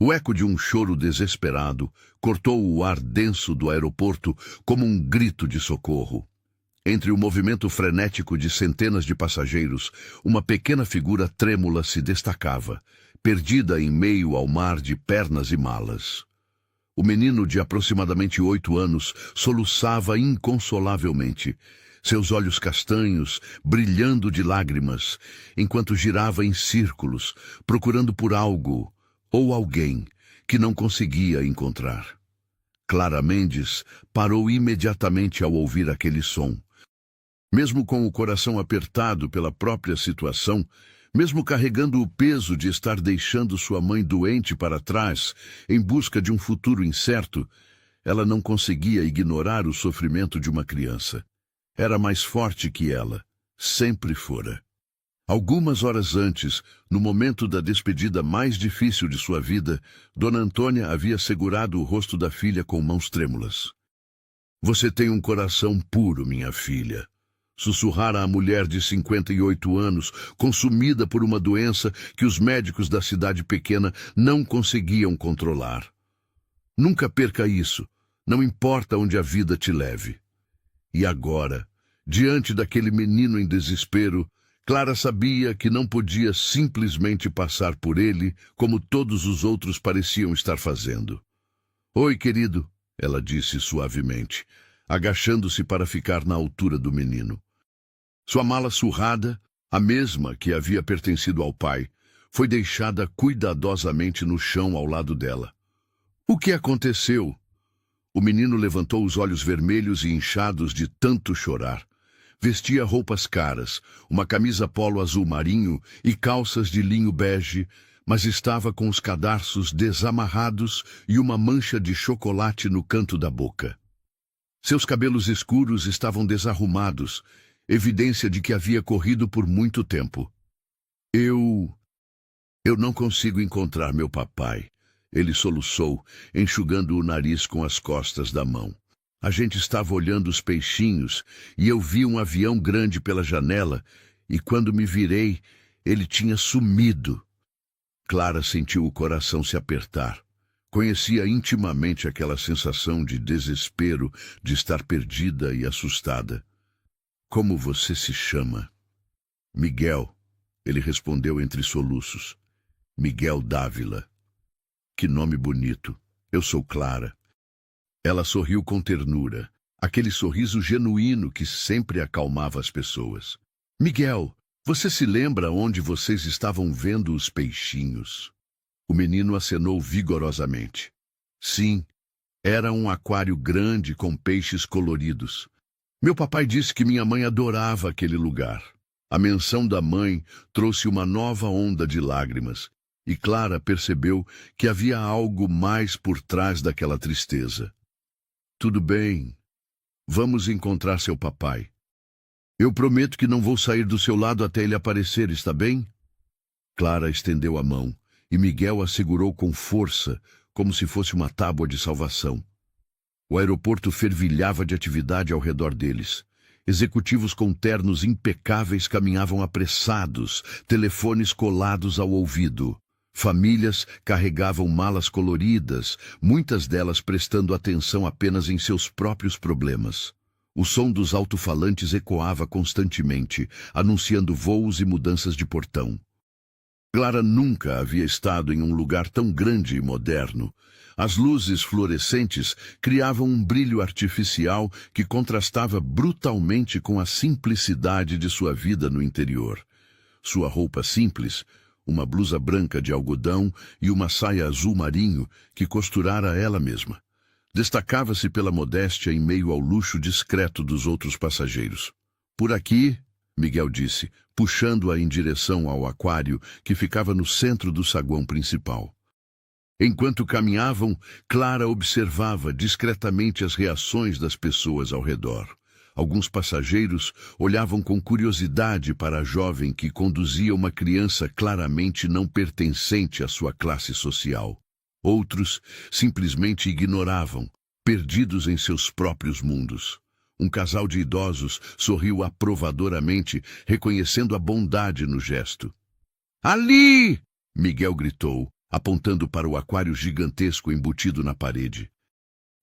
O eco de um choro desesperado cortou o ar denso do aeroporto como um grito de socorro. Entre o movimento frenético de centenas de passageiros, uma pequena figura trêmula se destacava, perdida em meio ao mar de pernas e malas. O menino de aproximadamente 8 anos soluçava inconsolavelmente, seus olhos castanhos brilhando de lágrimas, enquanto girava em círculos, procurando por algo ou alguém que não conseguia encontrar. Clara Mendes parou imediatamente ao ouvir aquele som. Mesmo com o coração apertado pela própria situação, mesmo carregando o peso de estar deixando sua mãe doente para trás, em busca de um futuro incerto, ela não conseguia ignorar o sofrimento de uma criança. Era mais forte que ela, sempre fora. Algumas horas antes, no momento da despedida mais difícil de sua vida, Dona Antônia havia segurado o rosto da filha com mãos trêmulas. "Você tem um coração puro, minha filha", sussurrara a mulher de 58 anos, consumida por uma doença que os médicos da cidade pequena não conseguiam controlar. "Nunca perca isso, não importa onde a vida te leve." E agora, diante daquele menino em desespero, Clara sabia que não podia simplesmente passar por ele como todos os outros pareciam estar fazendo. "Oi, querido", ela disse suavemente, agachando-se para ficar na altura do menino. Sua mala surrada, a mesma que havia pertencido ao pai, foi deixada cuidadosamente no chão ao lado dela. "O que aconteceu?" O menino levantou os olhos vermelhos e inchados de tanto chorar. Vestia roupas caras, uma camisa polo azul marinho e calças de linho bege, mas estava com os cadarços desamarrados e uma mancha de chocolate no canto da boca. Seus cabelos escuros estavam desarrumados, evidência de que havia corrido por muito tempo. Eu não consigo encontrar meu papai", ele soluçou, enxugando o nariz com as costas da mão. "A gente estava olhando os peixinhos e eu vi um avião grande pela janela e quando me virei, ele tinha sumido." Clara sentiu o coração se apertar. Conhecia intimamente aquela sensação de desespero, de estar perdida e assustada. "Como você se chama?" "Miguel", ele respondeu entre soluços. "Miguel Dávila." "Que nome bonito. Eu sou Clara." Ela sorriu com ternura, aquele sorriso genuíno que sempre acalmava as pessoas. "Miguel, você se lembra onde vocês estavam vendo os peixinhos?" O menino acenou vigorosamente. "Sim, era um aquário grande com peixes coloridos. Meu papai disse que minha mãe adorava aquele lugar." A menção da mãe trouxe uma nova onda de lágrimas, e Clara percebeu que havia algo mais por trás daquela tristeza. "Tudo bem. Vamos encontrar seu papai. Eu prometo que não vou sair do seu lado até ele aparecer, está bem?" Clara estendeu a mão, e Miguel a segurou com força, como se fosse uma tábua de salvação. O aeroporto fervilhava de atividade ao redor deles. Executivos com ternos impecáveis caminhavam apressados, telefones colados ao ouvido. Famílias carregavam malas coloridas, muitas delas prestando atenção apenas em seus próprios problemas. O som dos alto-falantes ecoava constantemente, anunciando voos e mudanças de portão. Clara nunca havia estado em um lugar tão grande e moderno. As luzes fluorescentes criavam um brilho artificial que contrastava brutalmente com a simplicidade de sua vida no interior. Sua roupa simples, uma blusa branca de algodão e uma saia azul marinho que costurara ela mesma, destacava-se pela modéstia em meio ao luxo discreto dos outros passageiros. "Por aqui", Miguel disse, puxando-a em direção ao aquário que ficava no centro do saguão principal. Enquanto caminhavam, Clara observava discretamente as reações das pessoas ao redor. Alguns passageiros olhavam com curiosidade para a jovem que conduzia uma criança claramente não pertencente à sua classe social. Outros simplesmente ignoravam, perdidos em seus próprios mundos. Um casal de idosos sorriu aprovadoramente, reconhecendo a bondade no gesto. "Ali!" Miguel gritou, apontando para o aquário gigantesco embutido na parede.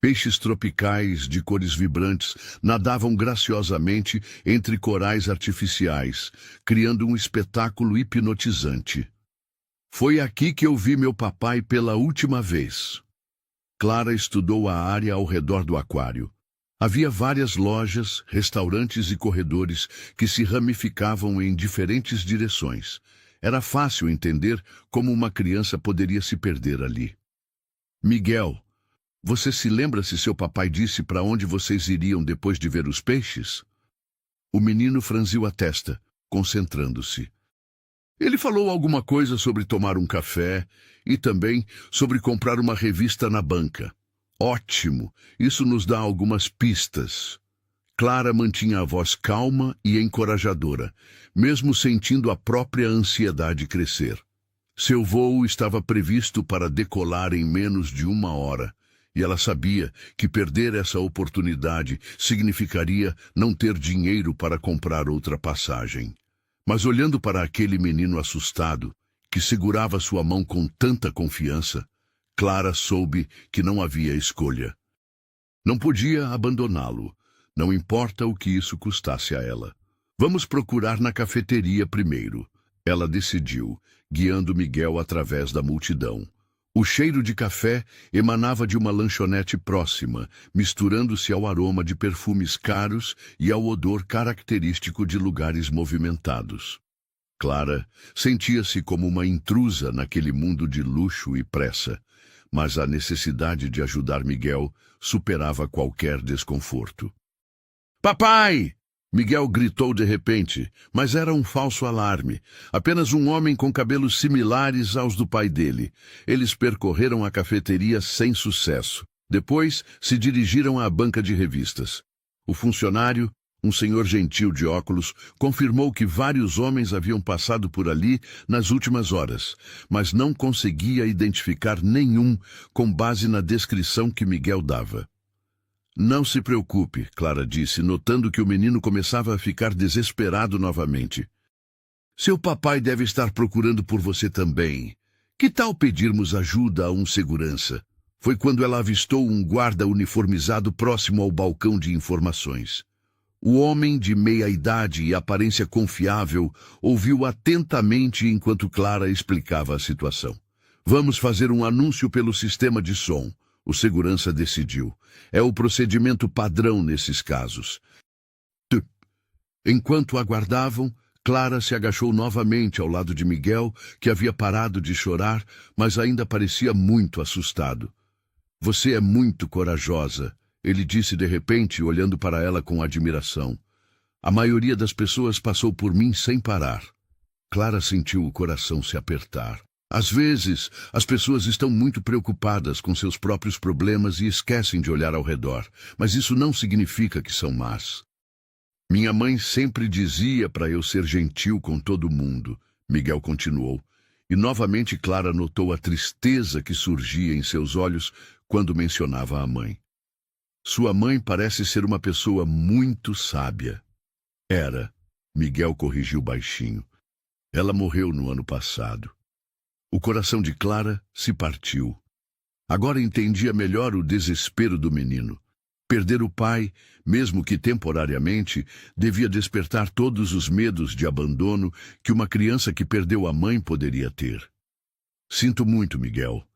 Peixes tropicais de cores vibrantes nadavam graciosamente entre corais artificiais, criando um espetáculo hipnotizante. Foi aqui que eu vi meu papai pela última vez. Clara estudou a área ao redor do aquário. Havia várias lojas, restaurantes e corredores que se ramificavam em diferentes direções. Era fácil entender como uma criança poderia se perder ali. Miguel, você se lembra se seu papai disse para onde vocês iriam depois de ver os peixes? O menino franziu a testa, concentrando-se. Ele falou alguma coisa sobre tomar um café e também sobre comprar uma revista na banca. Ótimo! Isso nos dá algumas pistas. Clara mantinha a voz calma e encorajadora, mesmo sentindo a própria ansiedade crescer. Seu voo estava previsto para decolar em menos de 1 hora, e ela sabia que perder essa oportunidade significaria não ter dinheiro para comprar outra passagem. Mas olhando para aquele menino assustado, que segurava sua mão com tanta confiança, Clara soube que não havia escolha. Não podia abandoná-lo, não importa o que isso custasse a ela. Vamos procurar na cafeteria primeiro, ela decidiu, guiando Miguel através da multidão. O cheiro de café emanava de uma lanchonete próxima, misturando-se ao aroma de perfumes caros e ao odor característico de lugares movimentados. Clara sentia-se como uma intrusa naquele mundo de luxo e pressa, mas a necessidade de ajudar Miguel superava qualquer desconforto. Papai! Miguel gritou de repente, mas era um falso alarme. Apenas um homem com cabelos similares aos do pai dele. Eles percorreram a cafeteria sem sucesso. Depois, se dirigiram à banca de revistas. O funcionário, um senhor gentil de óculos, confirmou que vários homens haviam passado por ali nas últimas horas, mas não conseguia identificar nenhum com base na descrição que Miguel dava. Não se preocupe, Clara disse, notando que o menino começava a ficar desesperado novamente. Seu papai deve estar procurando por você também. Que tal pedirmos ajuda a um segurança? Foi quando ela avistou um guarda uniformizado próximo ao balcão de informações. O homem, de meia-idade e aparência confiável, ouviu atentamente enquanto Clara explicava a situação. Vamos fazer um anúncio pelo sistema de som. O segurança decidiu. É o procedimento padrão nesses casos. Enquanto aguardavam, Clara se agachou novamente ao lado de Miguel, que havia parado de chorar, mas ainda parecia muito assustado. Você é muito corajosa, ele disse de repente, olhando para ela com admiração. A maioria das pessoas passou por mim sem parar. Clara sentiu o coração se apertar. Às vezes, as pessoas estão muito preocupadas com seus próprios problemas e esquecem de olhar ao redor, mas isso não significa que são más. Minha mãe sempre dizia para eu ser gentil com todo mundo, Miguel continuou, e novamente Clara notou a tristeza que surgia em seus olhos quando mencionava a mãe. Sua mãe parece ser uma pessoa muito sábia. Era, Miguel corrigiu baixinho. Ela morreu no ano passado. O coração de Clara se partiu. Agora entendia melhor o desespero do menino. Perder o pai, mesmo que temporariamente, devia despertar todos os medos de abandono que uma criança que perdeu a mãe poderia ter. Sinto muito, Miguel.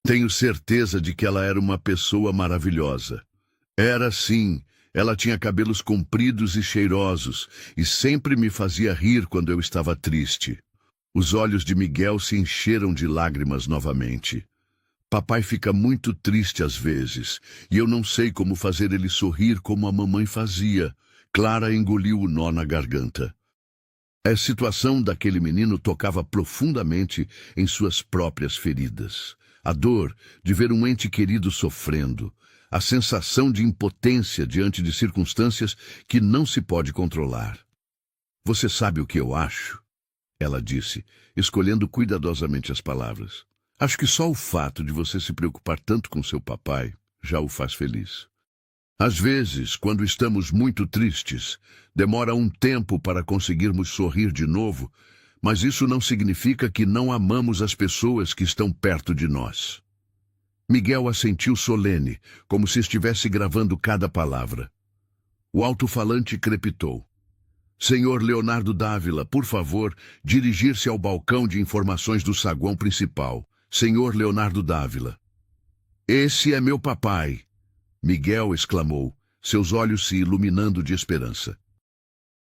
Tenho certeza de que ela era uma pessoa maravilhosa. Era sim. Ela tinha cabelos compridos e cheirosos e sempre me fazia rir quando eu estava triste. Os olhos de Miguel se encheram de lágrimas novamente. Papai fica muito triste às vezes, e eu não sei como fazer ele sorrir como a mamãe fazia. Clara engoliu o nó na garganta. A situação daquele menino tocava profundamente em suas próprias feridas. A dor de ver um ente querido sofrendo, a sensação de impotência diante de circunstâncias que não se pode controlar. Você sabe o que eu acho? Ela disse, escolhendo cuidadosamente as palavras. Acho que só o fato de você se preocupar tanto com seu papai já o faz feliz. Às vezes, quando estamos muito tristes, demora um tempo para conseguirmos sorrir de novo, mas isso não significa que não amamos as pessoas que estão perto de nós. Miguel assentiu solene, como se estivesse gravando cada palavra. O alto-falante crepitou. Senhor Leonardo Dávila, por favor, dirigir-se ao balcão de informações do saguão principal. Senhor Leonardo Dávila. Esse é meu papai, Miguel exclamou, seus olhos se iluminando de esperança.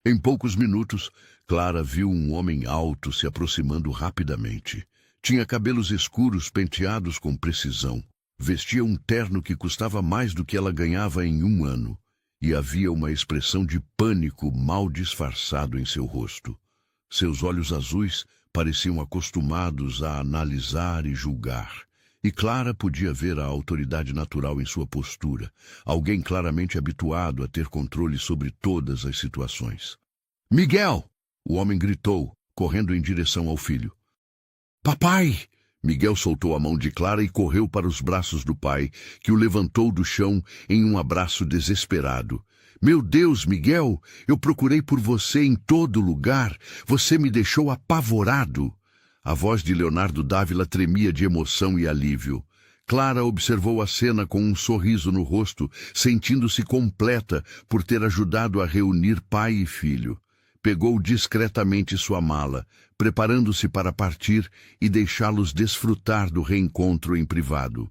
Em poucos minutos, Clara viu um homem alto se aproximando rapidamente. Tinha cabelos escuros penteados com precisão. Vestia um terno que custava mais do que ela ganhava em um ano. E havia uma expressão de pânico mal disfarçado em seu rosto. Seus olhos azuis pareciam acostumados a analisar e julgar. E Clara podia ver a autoridade natural em sua postura, alguém claramente habituado a ter controle sobre todas as situações. Miguel! O homem gritou, correndo em direção ao filho. Papai! Miguel soltou a mão de Clara e correu para os braços do pai, que o levantou do chão em um abraço desesperado. Meu Deus, Miguel, eu procurei por você em todo lugar. Você me deixou apavorado. A voz de Leonardo Dávila tremia de emoção e alívio. Clara observou a cena com um sorriso no rosto, sentindo-se completa por ter ajudado a reunir pai e filho. Pegou discretamente sua mala, preparando-se para partir e deixá-los desfrutar do reencontro em privado.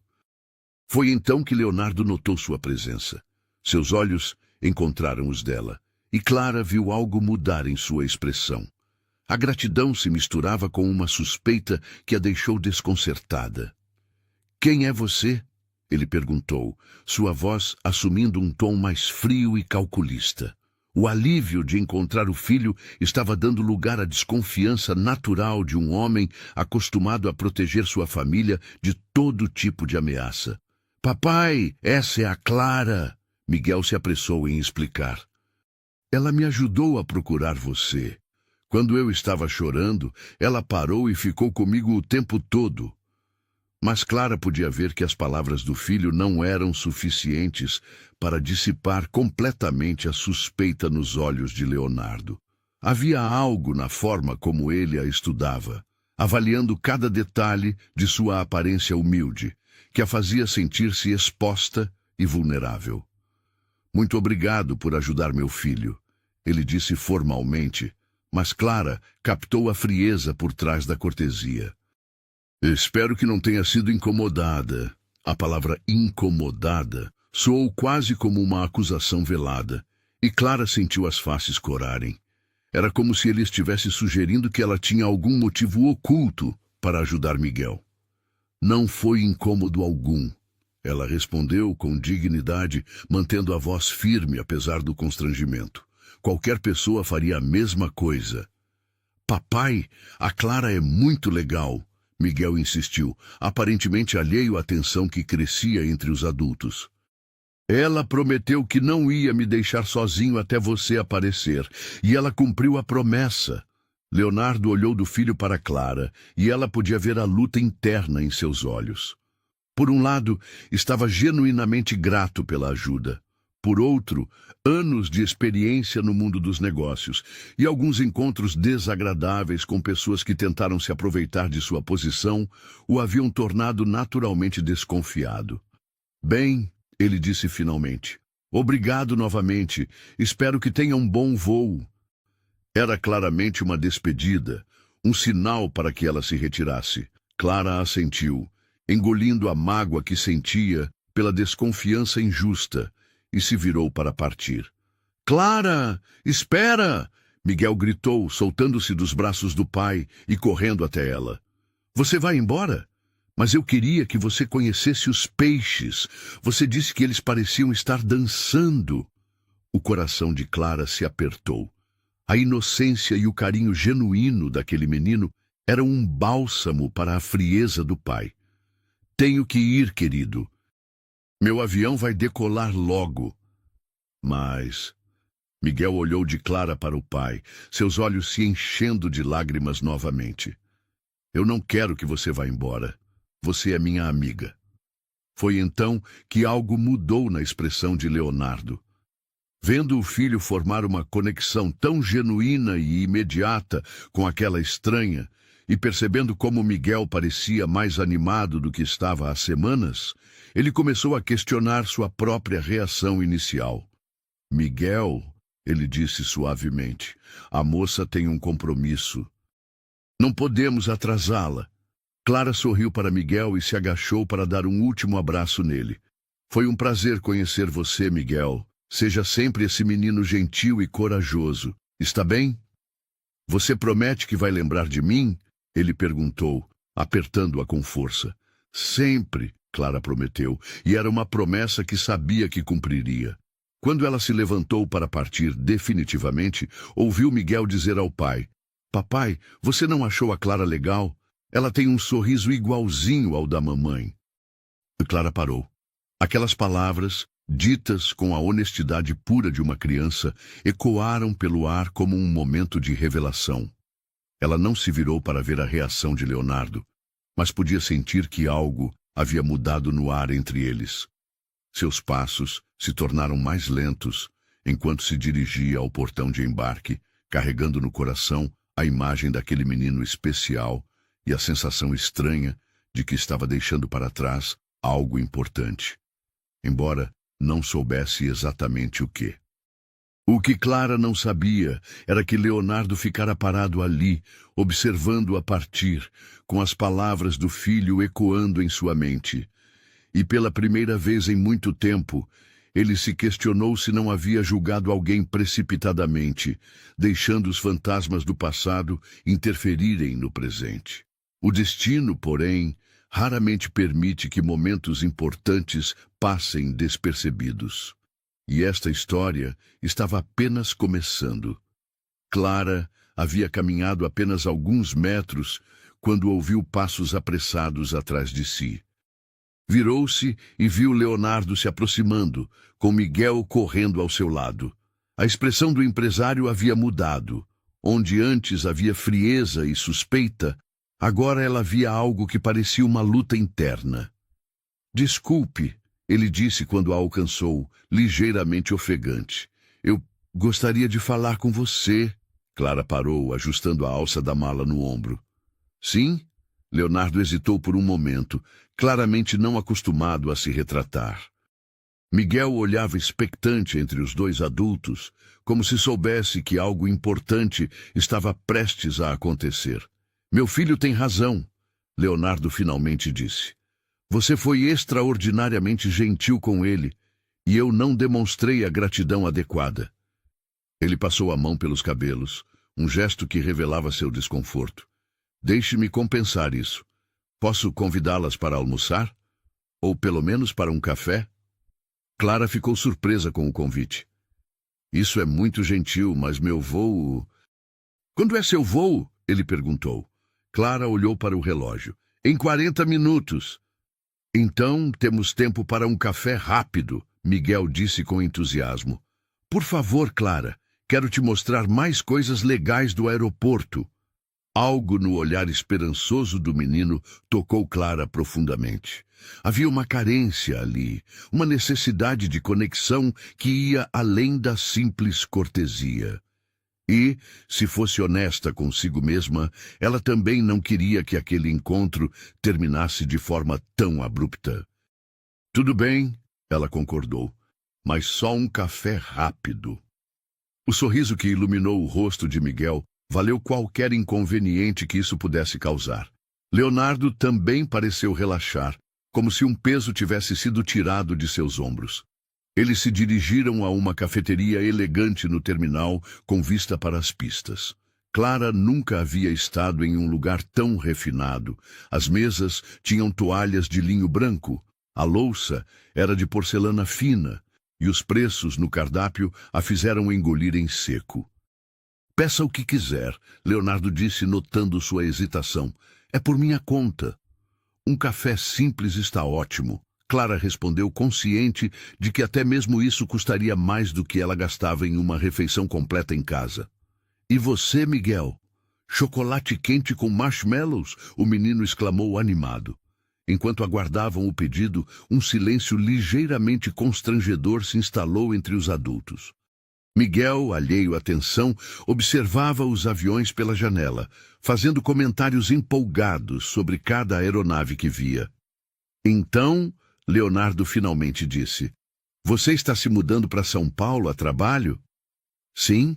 Foi então que Leonardo notou sua presença. Seus olhos encontraram os dela, e Clara viu algo mudar em sua expressão. A gratidão se misturava com uma suspeita que a deixou desconcertada. Quem é você? Ele perguntou, sua voz assumindo um tom mais frio e calculista. O alívio de encontrar o filho estava dando lugar à desconfiança natural de um homem acostumado a proteger sua família de todo tipo de ameaça. Papai, essa é a Clara! Miguel se apressou em explicar. Ela me ajudou a procurar você. Quando eu estava chorando, ela parou e ficou comigo o tempo todo. Mas Clara podia ver que as palavras do filho não eram suficientes para dissipar completamente a suspeita nos olhos de Leonardo. Havia algo na forma como ele a estudava, avaliando cada detalhe de sua aparência humilde, que a fazia sentir-se exposta e vulnerável. Muito obrigado por ajudar meu filho, ele disse formalmente, mas Clara captou a frieza por trás da cortesia. Espero que não tenha sido incomodada. A palavra incomodada soou quase como uma acusação velada, e Clara sentiu as faces corarem. Era como se ele estivesse sugerindo que ela tinha algum motivo oculto para ajudar Miguel. Não foi incômodo algum. Ela respondeu com dignidade, mantendo a voz firme apesar do constrangimento. Qualquer pessoa faria a mesma coisa. Papai, a Clara é muito legal. Miguel insistiu, aparentemente alheio à tensão que crescia entre os adultos. Ela prometeu que não ia me deixar sozinho até você aparecer, e ela cumpriu a promessa. Leonardo olhou do filho para Clara, e ela podia ver a luta interna em seus olhos. Por um lado, estava genuinamente grato pela ajuda. Por outro, anos de experiência no mundo dos negócios e alguns encontros desagradáveis com pessoas que tentaram se aproveitar de sua posição o haviam tornado naturalmente desconfiado. Bem, ele disse finalmente, obrigado novamente, espero que tenha um bom voo. Era claramente uma despedida, um sinal para que ela se retirasse. Clara assentiu, engolindo a mágoa que sentia pela desconfiança injusta, e se virou para partir. Clara, espera! Miguel gritou, soltando-se dos braços do pai e correndo até ela. Você vai embora? Mas eu queria que você conhecesse os peixes. Você disse que eles pareciam estar dançando. O coração de Clara se apertou. A inocência e o carinho genuíno daquele menino eram um bálsamo para a frieza do pai. Tenho que ir, querido. Meu avião vai decolar logo. Mas... Miguel olhou de Clara para o pai, seus olhos se enchendo de lágrimas novamente. Eu não quero que você vá embora. Você é minha amiga. Foi então que algo mudou na expressão de Leonardo. Vendo o filho formar uma conexão tão genuína e imediata com aquela estranha, e percebendo como Miguel parecia mais animado do que estava há semanas, ele começou a questionar sua própria reação inicial. Miguel, ele disse suavemente, a moça tem um compromisso. Não podemos atrasá-la. Clara sorriu para Miguel e se agachou para dar um último abraço nele. Foi um prazer conhecer você, Miguel. Seja sempre esse menino gentil e corajoso. Está bem? Você promete que vai lembrar de mim? Ele perguntou, apertando-a com força. Sempre, Clara prometeu, e era uma promessa que sabia que cumpriria. Quando ela se levantou para partir definitivamente, ouviu Miguel dizer ao pai, Papai, você não achou a Clara legal? Ela tem um sorriso igualzinho ao da mamãe. Clara parou. Aquelas palavras, ditas com a honestidade pura de uma criança, ecoaram pelo ar como um momento de revelação. Ela não se virou para ver a reação de Leonardo, mas podia sentir que algo havia mudado no ar entre eles. Seus passos se tornaram mais lentos enquanto se dirigia ao portão de embarque, carregando no coração a imagem daquele menino especial e a sensação estranha de que estava deixando para trás algo importante, embora não soubesse exatamente o quê. O que Clara não sabia era que Leonardo ficara parado ali, observando-a partir, com as palavras do filho ecoando em sua mente. E pela primeira vez em muito tempo, ele se questionou se não havia julgado alguém precipitadamente, deixando os fantasmas do passado interferirem no presente. O destino, porém, raramente permite que momentos importantes passem despercebidos. E esta história estava apenas começando. Clara havia caminhado apenas alguns metros quando ouviu passos apressados atrás de si. Virou-se e viu Leonardo se aproximando, com Miguel correndo ao seu lado. A expressão do empresário havia mudado. Onde antes havia frieza e suspeita, agora ela via algo que parecia uma luta interna. Desculpe, ele disse quando a alcançou, ligeiramente ofegante. Eu gostaria de falar com você. Clara parou, ajustando a alça da mala no ombro. Sim? Leonardo hesitou por um momento, claramente não acostumado a se retratar. Miguel olhava expectante entre os dois adultos, como se soubesse que algo importante estava prestes a acontecer. Meu filho tem razão, Leonardo finalmente disse. Você foi extraordinariamente gentil com ele, e eu não demonstrei a gratidão adequada. Ele passou a mão pelos cabelos, um gesto que revelava seu desconforto. Deixe-me compensar isso. Posso convidá-las para almoçar? Ou pelo menos para um café? Clara ficou surpresa com o convite. Isso é muito gentil, mas meu voo... Quando é seu voo? Ele perguntou. Clara olhou para o relógio. Em 40 minutos. Então temos tempo para um café rápido, Miguel disse com entusiasmo. Por favor, Clara, quero te mostrar mais coisas legais do aeroporto. Algo no olhar esperançoso do menino tocou Clara profundamente. Havia uma carência ali, uma necessidade de conexão que ia além da simples cortesia. E, se fosse honesta consigo mesma, ela também não queria que aquele encontro terminasse de forma tão abrupta. Tudo bem, ela concordou, mas só um café rápido. O sorriso que iluminou o rosto de Miguel valeu qualquer inconveniente que isso pudesse causar. Leonardo também pareceu relaxar, como se um peso tivesse sido tirado de seus ombros. Eles se dirigiram a uma cafeteria elegante no terminal, com vista para as pistas. Clara nunca havia estado em um lugar tão refinado. As mesas tinham toalhas de linho branco, a louça era de porcelana fina, e os preços no cardápio a fizeram engolir em seco. Peça o que quiser, Leonardo disse, notando sua hesitação. É por minha conta. Um café simples está ótimo. Clara respondeu, consciente de que até mesmo isso custaria mais do que ela gastava em uma refeição completa em casa. E você, Miguel? Chocolate quente com marshmallows? O menino exclamou animado. Enquanto aguardavam o pedido, um silêncio ligeiramente constrangedor se instalou entre os adultos. Miguel, alheio à tensão, observava os aviões pela janela, fazendo comentários empolgados sobre cada aeronave que via. Então, Leonardo finalmente disse: "Você está se mudando para São Paulo a trabalho?" "Sim,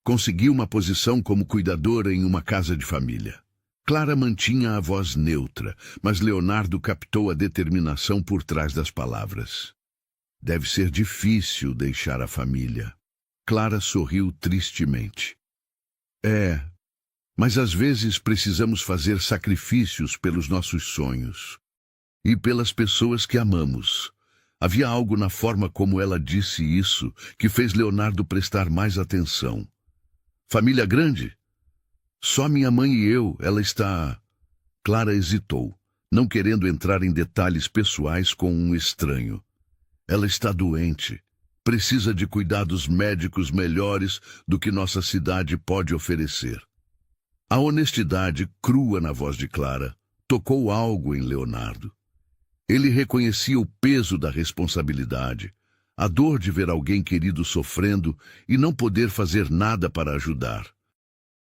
consegui uma posição como cuidadora em uma casa de família." Clara mantinha a voz neutra, mas Leonardo captou a determinação por trás das palavras. "Deve ser difícil deixar a família." Clara sorriu tristemente. "É, mas às vezes precisamos fazer sacrifícios pelos nossos sonhos e pelas pessoas que amamos." Havia algo na forma como ela disse isso que fez Leonardo prestar mais atenção. "Família grande? Só minha mãe e eu, ela está..." Clara hesitou, não querendo entrar em detalhes pessoais com um estranho. "Ela está doente. Precisa de cuidados médicos melhores do que nossa cidade pode oferecer." A honestidade crua na voz de Clara tocou algo em Leonardo. Ele reconhecia o peso da responsabilidade, a dor de ver alguém querido sofrendo e não poder fazer nada para ajudar.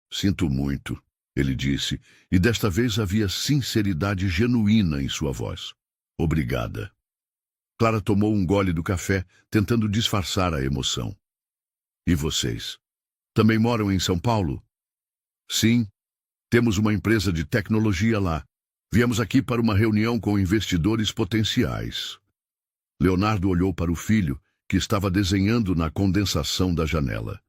"Sinto muito", ele disse, e desta vez havia sinceridade genuína em sua voz. "Obrigada." Clara tomou um gole do café, tentando disfarçar a emoção. "E vocês? Também moram em São Paulo?" "Sim, temos uma empresa de tecnologia lá. Viemos aqui para uma reunião com investidores potenciais." Leonardo olhou para o filho, que estava desenhando na condensação da janela.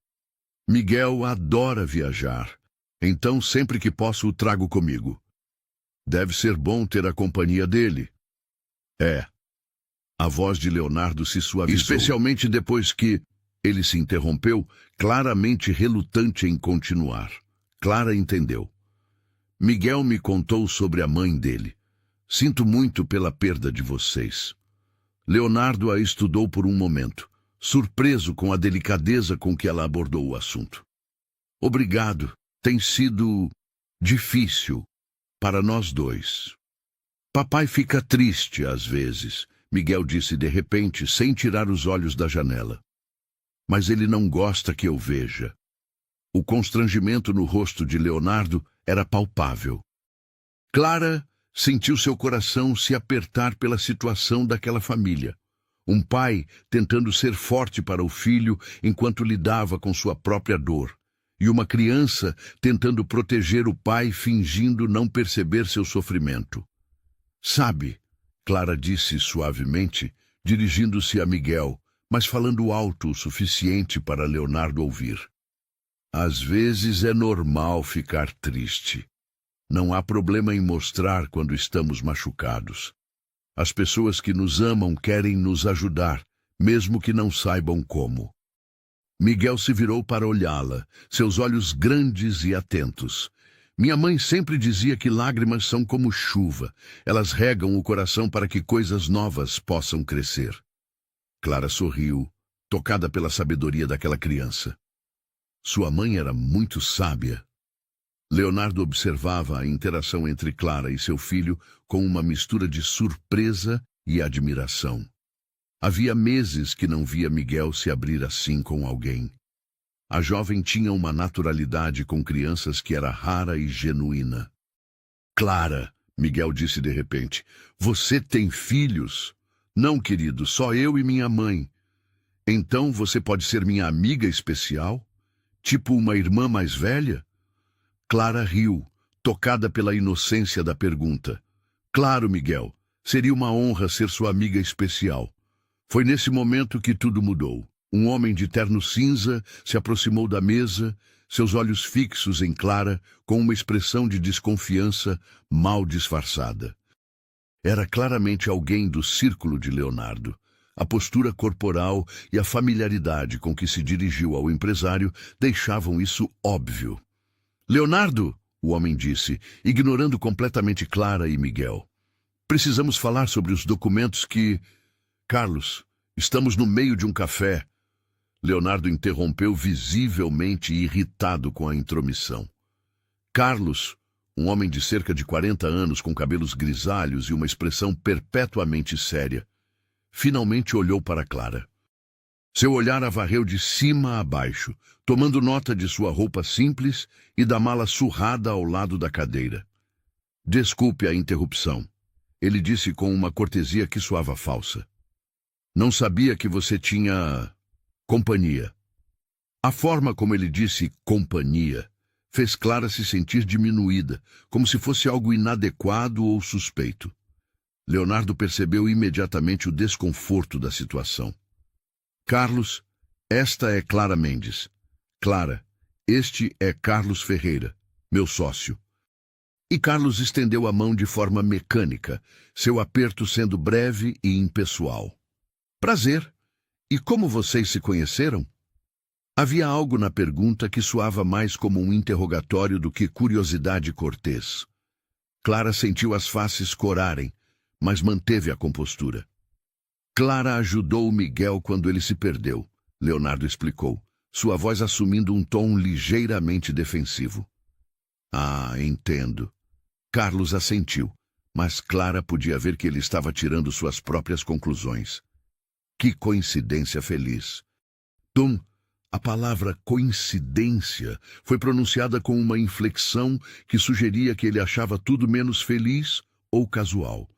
"Miguel adora viajar, então sempre que posso o trago comigo. Deve ser bom ter a companhia dele." "É." A voz de Leonardo se suavizou. Especialmente depois que ele se interrompeu, claramente relutante em continuar. Clara entendeu. "Miguel me contou sobre a mãe dele. Sinto muito pela perda de vocês." Leonardo a estudou por um momento, surpreso com a delicadeza com que ela abordou o assunto. "Obrigado. Tem sido difícil para nós dois. Papai fica triste às vezes", Miguel disse de repente, sem tirar os olhos da janela. "Mas ele não gosta que eu veja." O constrangimento no rosto de Leonardo era palpável. Clara sentiu seu coração se apertar pela situação daquela família. Um pai tentando ser forte para o filho enquanto lidava com sua própria dor. E uma criança tentando proteger o pai fingindo não perceber seu sofrimento. "Sabe", Clara disse suavemente, dirigindo-se a Miguel, mas falando alto o suficiente para Leonardo ouvir. "Às vezes é normal ficar triste. Não há problema em mostrar quando estamos machucados. As pessoas que nos amam querem nos ajudar, mesmo que não saibam como." Miguel se virou para olhá-la, seus olhos grandes e atentos. "Minha mãe sempre dizia que lágrimas são como chuva. Elas regam o coração para que coisas novas possam crescer." Clara sorriu, tocada pela sabedoria daquela criança. Sua mãe era muito sábia. Leonardo observava a interação entre Clara e seu filho com uma mistura de surpresa e admiração. Havia meses que não via Miguel se abrir assim com alguém. A jovem tinha uma naturalidade com crianças que era rara e genuína. "Clara", Miguel disse de repente, "você tem filhos?" "Não, querido, só eu e minha mãe." "Então você pode ser minha amiga especial? Tipo uma irmã mais velha?" Clara riu, tocada pela inocência da pergunta. "Claro, Miguel, seria uma honra ser sua amiga especial." Foi nesse momento que tudo mudou. Um homem de terno cinza se aproximou da mesa, seus olhos fixos em Clara, com uma expressão de desconfiança mal disfarçada. Era claramente alguém do círculo de Leonardo. A postura corporal e a familiaridade com que se dirigiu ao empresário deixavam isso óbvio. "Leonardo", o homem disse, ignorando completamente Clara e Miguel. "Precisamos falar sobre os documentos que..." "Carlos, estamos no meio de um café." Leonardo interrompeu, visivelmente irritado com a intromissão. Carlos, um homem de cerca de 40 anos com cabelos grisalhos e uma expressão perpetuamente séria, finalmente olhou para Clara. Seu olhar a varreu de cima a baixo, tomando nota de sua roupa simples e da mala surrada ao lado da cadeira. Desculpe a interrupção, ele disse com uma cortesia que soava falsa. Não sabia que você tinha companhia. A forma como ele disse companhia fez Clara se sentir diminuída, como se fosse algo inadequado ou suspeito. Leonardo percebeu imediatamente o desconforto da situação. Carlos, esta é Clara Mendes. Clara, este é Carlos Ferreira, meu sócio. E Carlos estendeu a mão de forma mecânica, seu aperto sendo breve e impessoal. Prazer. E como vocês se conheceram? Havia algo na pergunta que soava mais como um interrogatório do que curiosidade cortês. Clara sentiu as faces corarem, mas manteve a compostura. Clara ajudou Miguel quando ele se perdeu, Leonardo explicou, sua voz assumindo um tom ligeiramente defensivo. Ah, entendo. Carlos assentiu, mas Clara podia ver que ele estava tirando suas próprias conclusões. Que coincidência feliz. A palavra coincidência foi pronunciada com uma inflexão que sugeria que ele achava tudo menos feliz ou casual.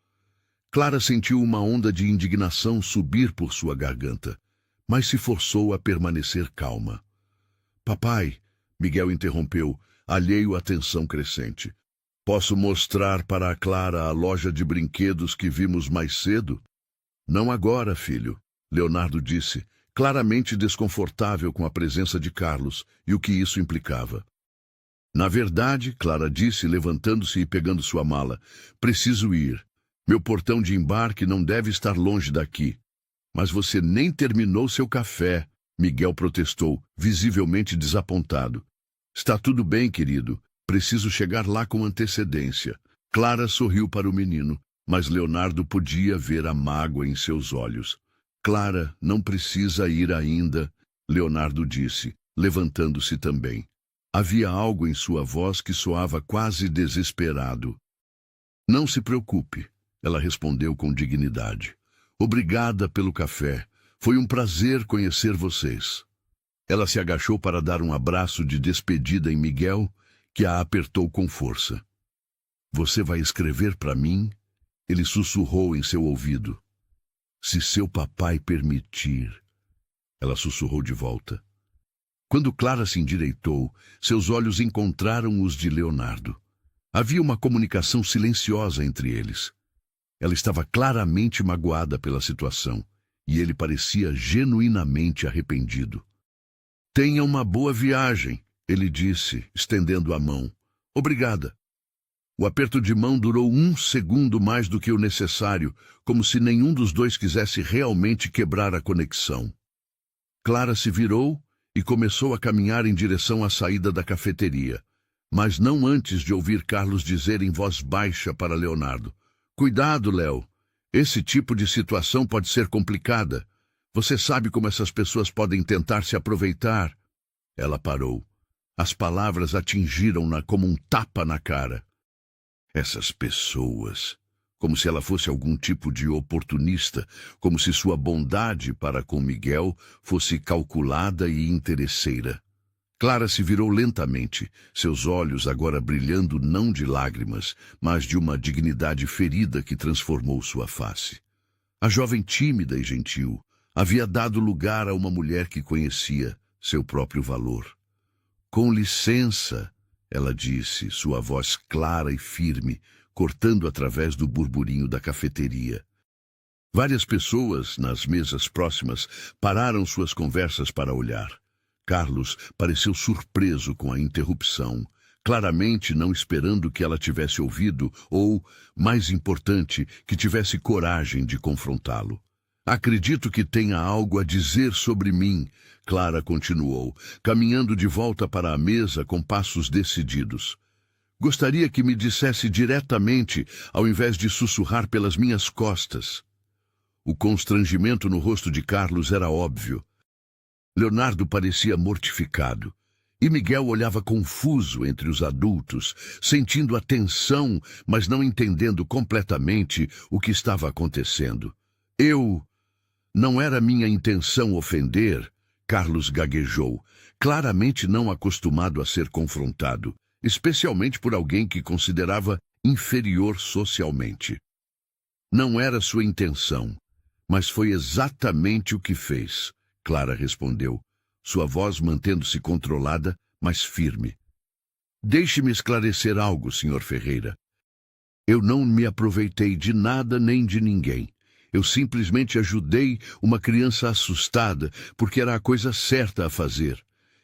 Clara sentiu uma onda de indignação subir por sua garganta, mas se forçou a permanecer calma. Papai, Miguel interrompeu, alheio à tensão crescente. Posso mostrar para a Clara a loja de brinquedos que vimos mais cedo? Não agora, filho, Leonardo disse, claramente desconfortável com a presença de Carlos e o que isso implicava. Na verdade, Clara disse, levantando-se e pegando sua mala, preciso ir. Meu portão de embarque não deve estar longe daqui. Mas você nem terminou seu café, Miguel protestou, visivelmente desapontado. Está tudo bem, querido. Preciso chegar lá com antecedência. Clara sorriu para o menino, mas Leonardo podia ver a mágoa em seus olhos. Clara, não precisa ir ainda, Leonardo disse, levantando-se também. Havia algo em sua voz que soava quase desesperado. Não se preocupe, ela respondeu com dignidade. Obrigada pelo café. Foi um prazer conhecer vocês. Ela se agachou para dar um abraço de despedida em Miguel, que a apertou com força. Você vai escrever para mim? Ele sussurrou em seu ouvido. Se seu papai permitir. Ela sussurrou de volta. Quando Clara se endireitou, seus olhos encontraram os de Leonardo. Havia uma comunicação silenciosa entre eles. Ela estava claramente magoada pela situação, e ele parecia genuinamente arrependido. Tenha uma boa viagem, ele disse, estendendo a mão. Obrigada. O aperto de mão durou 1 segundo mais do que o necessário, como se nenhum dos dois quisesse realmente quebrar a conexão. Clara se virou e começou a caminhar em direção à saída da cafeteria, mas não antes de ouvir Carlos dizer em voz baixa para Leonardo. Cuidado, Léo. Esse tipo de situação pode ser complicada. Você sabe como essas pessoas podem tentar se aproveitar. Ela parou. As palavras atingiram-na como um tapa na cara. Essas pessoas, como se ela fosse algum tipo de oportunista, como se sua bondade para com Miguel fosse calculada e interesseira. Clara se virou lentamente, seus olhos agora brilhando não de lágrimas, mas de uma dignidade ferida que transformou sua face. A jovem tímida e gentil havia dado lugar a uma mulher que conhecia seu próprio valor. Com licença, ela disse, sua voz clara e firme, cortando através do burburinho da cafeteria. Várias pessoas, nas mesas próximas, pararam suas conversas para olhar. Carlos pareceu surpreso com a interrupção, claramente não esperando que ela tivesse ouvido ou, mais importante, que tivesse coragem de confrontá-lo. Acredito que tenha algo a dizer sobre mim, Clara continuou, caminhando de volta para a mesa com passos decididos. Gostaria que me dissesse diretamente, ao invés de sussurrar pelas minhas costas. O constrangimento no rosto de Carlos era óbvio. Leonardo parecia mortificado, e Miguel olhava confuso entre os adultos, sentindo a tensão, mas não entendendo completamente o que estava acontecendo. Não era minha intenção ofender, Carlos gaguejou, claramente não acostumado a ser confrontado, especialmente por alguém que considerava inferior socialmente. Não era sua intenção, mas foi exatamente o que fez, Clara respondeu, sua voz mantendo-se controlada, mas firme. Deixe-me esclarecer algo, Sr. Ferreira. Eu não me aproveitei de nada nem de ninguém. Eu simplesmente ajudei uma criança assustada, porque era a coisa certa a fazer.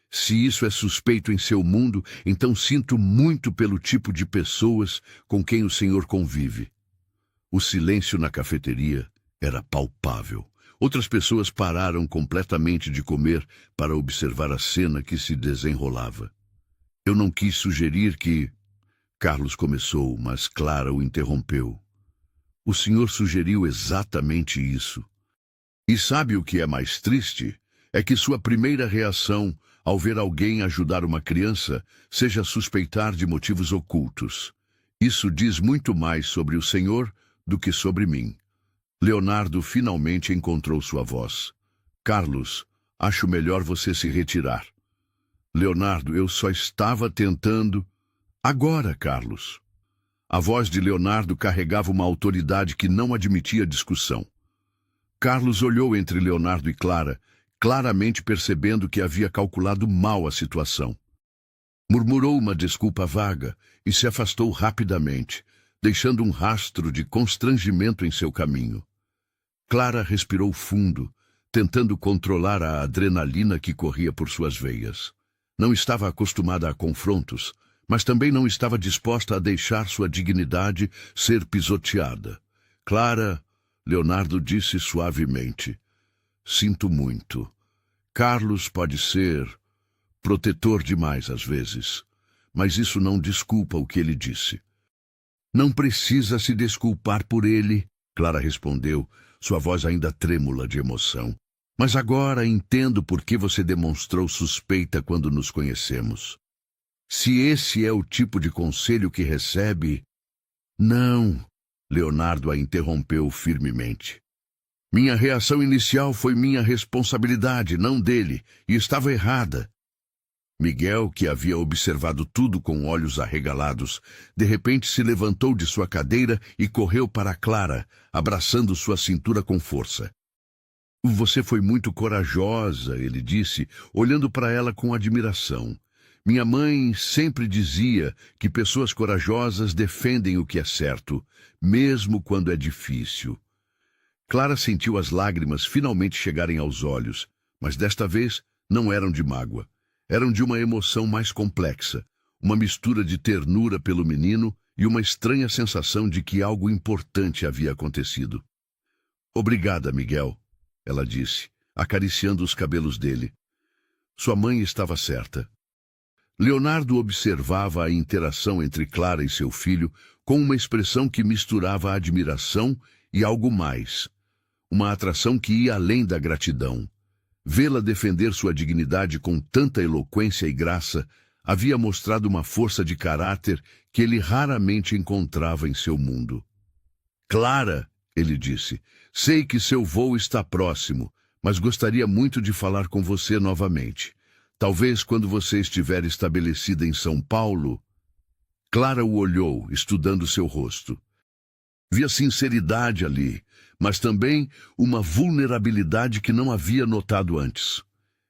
Se isso é suspeito em seu mundo, então sinto muito pelo tipo de pessoas com quem o senhor convive. O silêncio na cafeteria era palpável. Outras pessoas pararam completamente de comer para observar a cena que se desenrolava. Eu não quis sugerir que... Carlos começou, mas Clara o interrompeu. O senhor sugeriu exatamente isso. E sabe o que é mais triste? É que sua primeira reação ao ver alguém ajudar uma criança seja suspeitar de motivos ocultos. Isso diz muito mais sobre o senhor do que sobre mim. Leonardo finalmente encontrou sua voz. Carlos, acho melhor você se retirar. Leonardo, eu só estava tentando... Agora, Carlos. A voz de Leonardo carregava uma autoridade que não admitia discussão. Carlos olhou entre Leonardo e Clara, claramente percebendo que havia calculado mal a situação. Murmurou uma desculpa vaga e se afastou rapidamente, deixando um rastro de constrangimento em seu caminho. Clara respirou fundo, tentando controlar a adrenalina que corria por suas veias. Não estava acostumada a confrontos, mas também não estava disposta a deixar sua dignidade ser pisoteada. Clara, Leonardo disse suavemente, sinto muito. Carlos pode ser protetor demais às vezes, mas isso não desculpa o que ele disse. Não precisa se desculpar por ele, Clara respondeu, sua voz ainda trêmula de emoção. Mas agora entendo por que você demonstrou suspeita quando nos conhecemos. Se esse é o tipo de conselho que recebe... Não, Leonardo a interrompeu firmemente. Minha reação inicial foi minha responsabilidade, não dele, e estava errada. Miguel, que havia observado tudo com olhos arregalados, de repente se levantou de sua cadeira e correu para Clara, abraçando sua cintura com força. Você foi muito corajosa, ele disse, olhando para ela com admiração. Minha mãe sempre dizia que pessoas corajosas defendem o que é certo, mesmo quando é difícil. Clara sentiu as lágrimas finalmente chegarem aos olhos, mas desta vez não eram de mágoa. Eram de uma emoção mais complexa, uma mistura de ternura pelo menino e uma estranha sensação de que algo importante havia acontecido. Obrigada, Miguel, ela disse, acariciando os cabelos dele. Sua mãe estava certa. Leonardo observava a interação entre Clara e seu filho com uma expressão que misturava admiração e algo mais. Uma atração que ia além da gratidão. Vê-la defender sua dignidade com tanta eloquência e graça havia mostrado uma força de caráter que ele raramente encontrava em seu mundo. Clara, ele disse, sei que seu voo está próximo, mas gostaria muito de falar com você novamente. Talvez quando você estiver estabelecida em São Paulo... Clara o olhou, estudando seu rosto. Via sinceridade ali, mas também uma vulnerabilidade que não havia notado antes.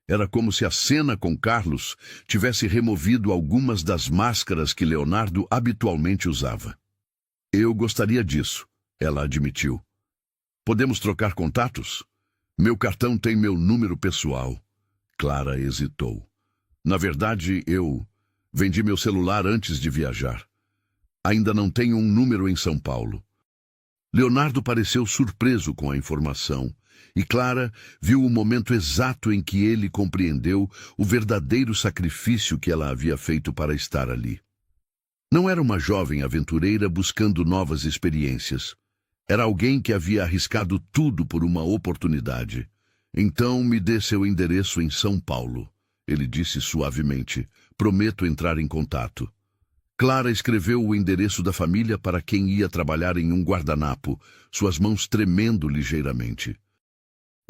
Era como se a cena com Carlos tivesse removido algumas das máscaras que Leonardo habitualmente usava. Eu gostaria disso, ela admitiu. Podemos trocar contatos? Meu cartão tem meu número pessoal. Clara hesitou. Na verdade, eu vendi meu celular antes de viajar. Ainda não tenho um número em São Paulo. Leonardo pareceu surpreso com a informação, e Clara viu o momento exato em que ele compreendeu o verdadeiro sacrifício que ela havia feito para estar ali. Não era uma jovem aventureira buscando novas experiências. Era alguém que havia arriscado tudo por uma oportunidade. Então me dê seu endereço em São Paulo, ele disse suavemente. Prometo entrar em contato. Clara escreveu o endereço da família para quem ia trabalhar em um guardanapo, suas mãos tremendo ligeiramente.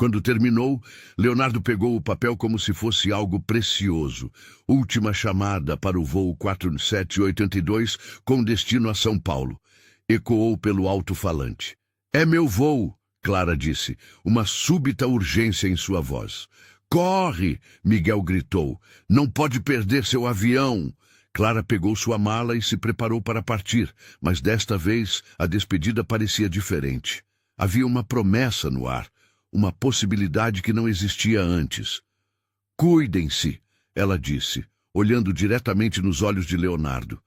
Quando terminou, Leonardo pegou o papel como se fosse algo precioso. Última chamada para o voo 4782 com destino a São Paulo. Ecoou pelo alto-falante. É meu voo, Clara disse, uma súbita urgência em sua voz. Corre, Miguel gritou. Não pode perder seu avião. Clara pegou sua mala e se preparou para partir, mas desta vez a despedida parecia diferente. Havia uma promessa no ar, uma possibilidade que não existia antes. Cuidem-se, ela disse, olhando diretamente nos olhos de Leonardo.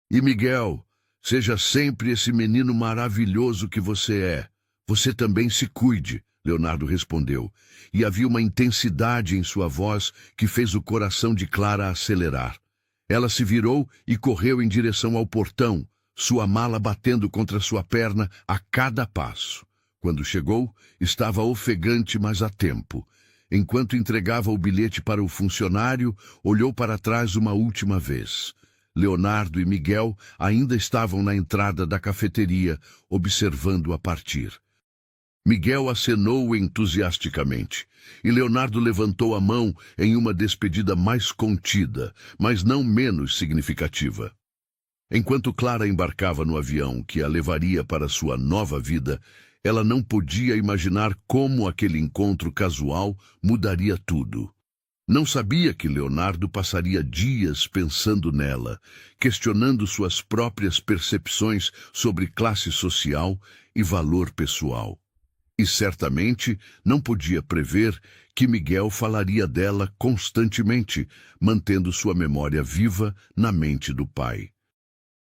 E Miguel, seja sempre esse menino maravilhoso que você é. Você também se cuide, Leonardo respondeu, e havia uma intensidade em sua voz que fez o coração de Clara acelerar. Ela se virou e correu em direção ao portão, sua mala batendo contra sua perna a cada passo. Quando chegou, estava ofegante, mas a tempo. Enquanto entregava o bilhete para o funcionário, olhou para trás uma última vez. Leonardo e Miguel ainda estavam na entrada da cafeteria, observando-a partir. Miguel acenou entusiasticamente, e Leonardo levantou a mão em uma despedida mais contida, mas não menos significativa. Enquanto Clara embarcava no avião que a levaria para sua nova vida, ela não podia imaginar como aquele encontro casual mudaria tudo. Não sabia que Leonardo passaria dias pensando nela, questionando suas próprias percepções sobre classe social e valor pessoal. E certamente não podia prever que Miguel falaria dela constantemente, mantendo sua memória viva na mente do pai.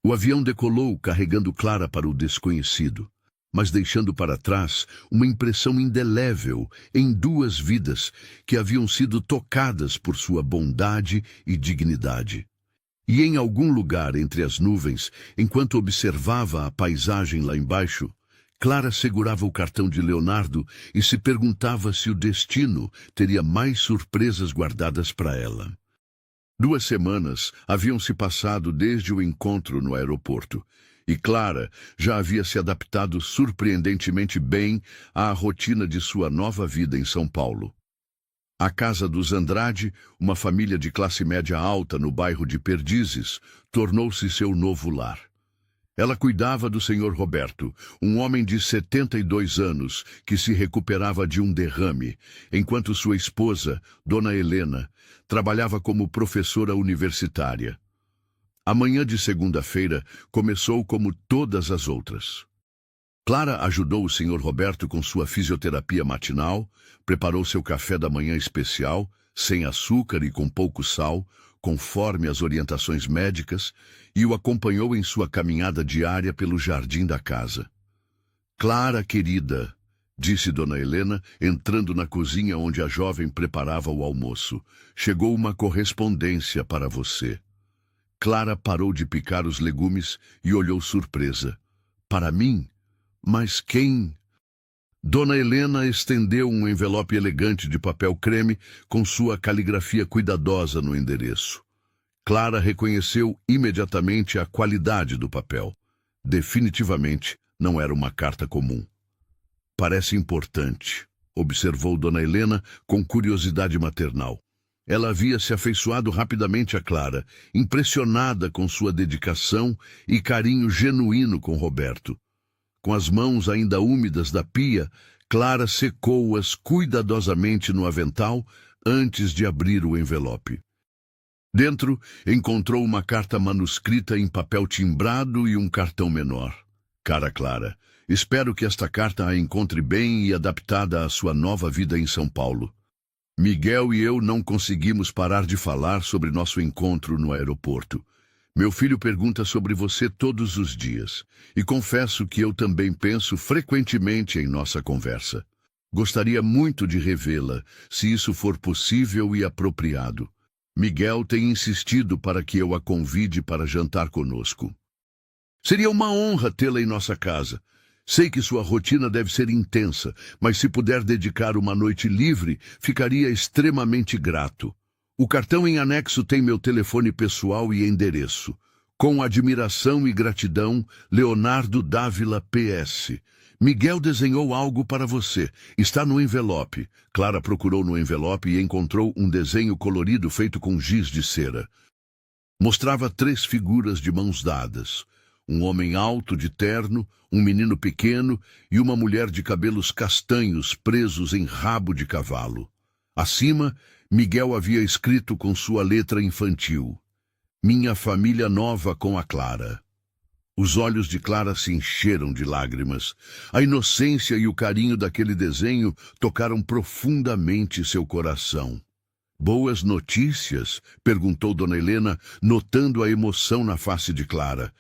O avião decolou carregando Clara para o desconhecido, mas deixando para trás uma impressão indelével em duas vidas que haviam sido tocadas por sua bondade e dignidade. E em algum lugar entre as nuvens, enquanto observava a paisagem lá embaixo, Clara segurava o cartão de Leonardo e se perguntava se o destino teria mais surpresas guardadas para ela. 2 semanas haviam se passado desde o encontro no aeroporto, e Clara já havia se adaptado surpreendentemente bem à rotina de sua nova vida em São Paulo. A casa dos Andrade, uma família de classe média alta no bairro de Perdizes, tornou-se seu novo lar. Ela cuidava do Sr. Roberto, um homem de 72 anos que se recuperava de um derrame, enquanto sua esposa, Dona Helena, trabalhava como professora universitária. A manhã de segunda-feira começou como todas as outras. Clara ajudou o Sr. Roberto com sua fisioterapia matinal, preparou seu café da manhã especial, sem açúcar e com pouco sal, conforme as orientações médicas, e o acompanhou em sua caminhada diária pelo jardim da casa. Clara, querida, disse Dona Helena, entrando na cozinha onde a jovem preparava o almoço, chegou uma correspondência para você. Clara parou de picar os legumes e olhou surpresa. Para mim? Mas quem? Dona Helena estendeu um envelope elegante de papel creme com sua caligrafia cuidadosa no endereço. Clara reconheceu imediatamente a qualidade do papel. Definitivamente não era uma carta comum. Parece importante, observou Dona Helena com curiosidade maternal. Ela havia se afeiçoado rapidamente a Clara, impressionada com sua dedicação e carinho genuíno com Roberto. Com as mãos ainda úmidas da pia, Clara secou-as cuidadosamente no avental antes de abrir o envelope. Dentro, encontrou uma carta manuscrita em papel timbrado e um cartão menor. Cara Clara, espero que esta carta a encontre bem e adaptada à sua nova vida em São Paulo. Miguel e eu não conseguimos parar de falar sobre nosso encontro no aeroporto. Meu filho pergunta sobre você todos os dias, e confesso que eu também penso frequentemente em nossa conversa. Gostaria muito de revê-la, se isso for possível e apropriado. Miguel tem insistido para que eu a convide para jantar conosco. Seria uma honra tê-la em nossa casa. Sei que sua rotina deve ser intensa, mas se puder dedicar uma noite livre, ficaria extremamente grato. O cartão em anexo tem meu telefone pessoal e endereço. Com admiração e gratidão, Leonardo Dávila PS. Miguel desenhou algo para você. Está no envelope. Clara procurou no envelope e encontrou um desenho colorido feito com giz de cera. Mostrava 3 figuras de mãos dadas. Um homem alto de terno, um menino pequeno e uma mulher de cabelos castanhos presos em rabo de cavalo. Acima, Miguel havia escrito com sua letra infantil: Minha família nova com a Clara. Os olhos de Clara se encheram de lágrimas. A inocência e o carinho daquele desenho tocaram profundamente seu coração. Boas notícias? Perguntou Dona Helena, notando a emoção na face de Clara.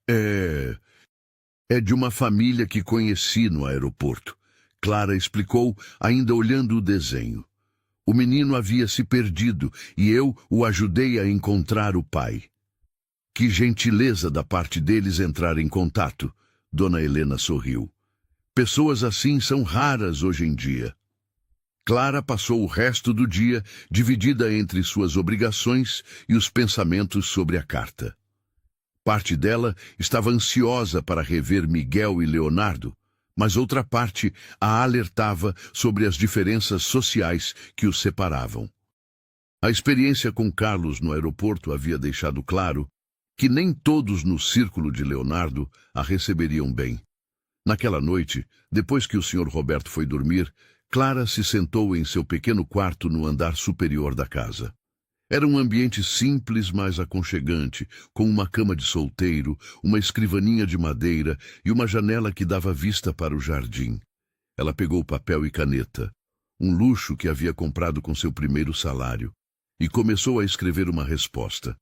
É de uma família que conheci no aeroporto. Clara explicou, ainda olhando o desenho. O menino havia se perdido e eu o ajudei a encontrar o pai. Que gentileza da parte deles entrar em contato. Dona Helena sorriu. Pessoas assim são raras hoje em dia. Clara passou o resto do dia dividida entre suas obrigações e os pensamentos sobre a carta. Parte dela estava ansiosa para rever Miguel e Leonardo, mas outra parte a alertava sobre as diferenças sociais que os separavam. A experiência com Carlos no aeroporto havia deixado claro que nem todos no círculo de Leonardo a receberiam bem. Naquela noite, depois que o Sr. Roberto foi dormir, Clara se sentou em seu pequeno quarto no andar superior da casa. Era um ambiente simples, mas aconchegante, com uma cama de solteiro, uma escrivaninha de madeira e uma janela que dava vista para o jardim. Ela pegou papel e caneta, um luxo que havia comprado com seu primeiro salário, e começou a escrever uma resposta.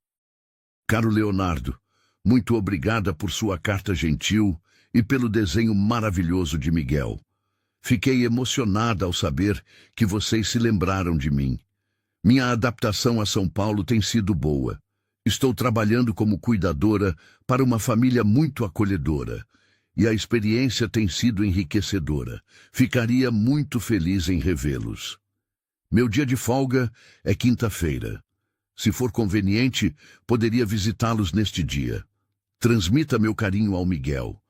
Caro Leonardo, muito obrigada por sua carta gentil e pelo desenho maravilhoso de Miguel. Fiquei emocionada ao saber que vocês se lembraram de mim. Minha adaptação a São Paulo tem sido boa. Estou trabalhando como cuidadora para uma família muito acolhedora, e a experiência tem sido enriquecedora. Ficaria muito feliz em revê-los. Meu dia de folga é quinta-feira. Se for conveniente, poderia visitá-los neste dia. Transmita meu carinho ao Miguel.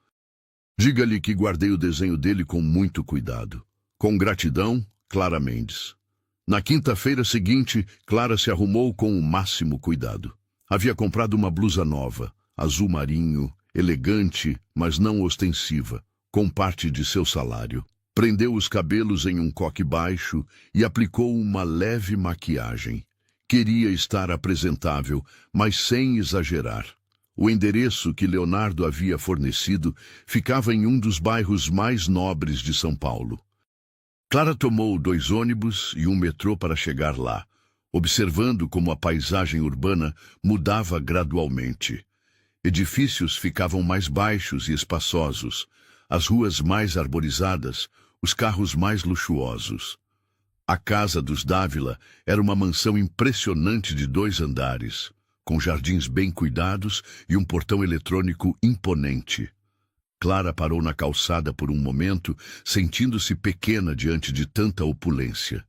Diga-lhe que guardei o desenho dele com muito cuidado. Com gratidão, Clara Mendes. Na quinta-feira seguinte, Clara se arrumou com o máximo cuidado. Havia comprado uma blusa nova, azul marinho, elegante, mas não ostensiva, com parte de seu salário. Prendeu os cabelos em um coque baixo e aplicou uma leve maquiagem. Queria estar apresentável, mas sem exagerar. O endereço que Leonardo havia fornecido ficava em um dos bairros mais nobres de São Paulo. Clara tomou 2 ônibus e um metrô para chegar lá, observando como a paisagem urbana mudava gradualmente. Edifícios ficavam mais baixos e espaçosos, as ruas mais arborizadas, os carros mais luxuosos. A casa dos Dávila era uma mansão impressionante de 2 andares, com jardins bem cuidados e um portão eletrônico imponente. Clara parou na calçada por um momento, sentindo-se pequena diante de tanta opulência.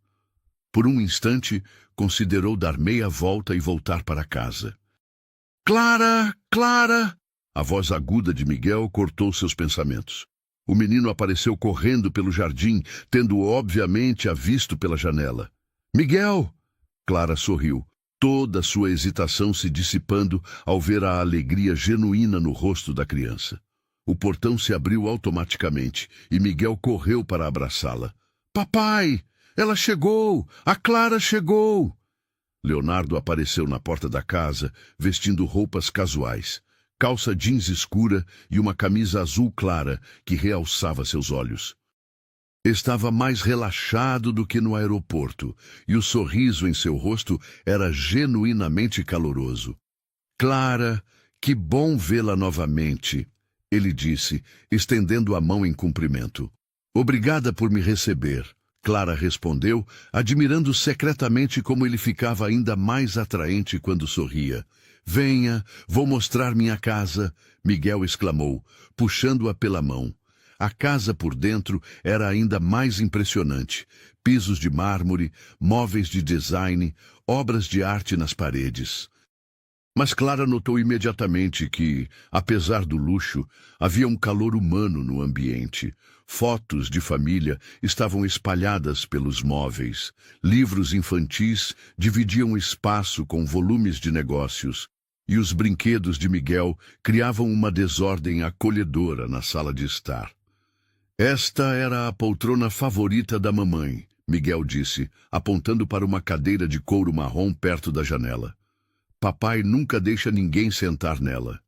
Por um instante, considerou dar meia volta e voltar para casa. Clara! Clara! A voz aguda de Miguel cortou seus pensamentos. O menino apareceu correndo pelo jardim, tendo obviamente a visto pela janela. Miguel! Clara sorriu, toda sua hesitação se dissipando ao ver a alegria genuína no rosto da criança. O portão se abriu automaticamente e Miguel correu para abraçá-la. Papai! Ela chegou! A Clara chegou! Leonardo apareceu na porta da casa, vestindo roupas casuais. Calça jeans escura e uma camisa azul clara que realçava seus olhos. Estava mais relaxado do que no aeroporto, e o sorriso em seu rosto era genuinamente caloroso. Clara, que bom vê-la novamente, ele disse, estendendo a mão em cumprimento. Obrigada por me receber, Clara respondeu, admirando secretamente como ele ficava ainda mais atraente quando sorria. Venha, vou mostrar minha casa, Miguel exclamou, puxando-a pela mão. A casa por dentro era ainda mais impressionante. Pisos de mármore, móveis de design, obras de arte nas paredes. Mas Clara notou imediatamente que, apesar do luxo, havia um calor humano no ambiente. Fotos de família estavam espalhadas pelos móveis. Livros infantis dividiam espaço com volumes de negócios. E os brinquedos de Miguel criavam uma desordem acolhedora na sala de estar. Esta era a poltrona favorita da mamãe, Miguel disse, apontando para uma cadeira de couro marrom perto da janela. Papai nunca deixa ninguém sentar nela.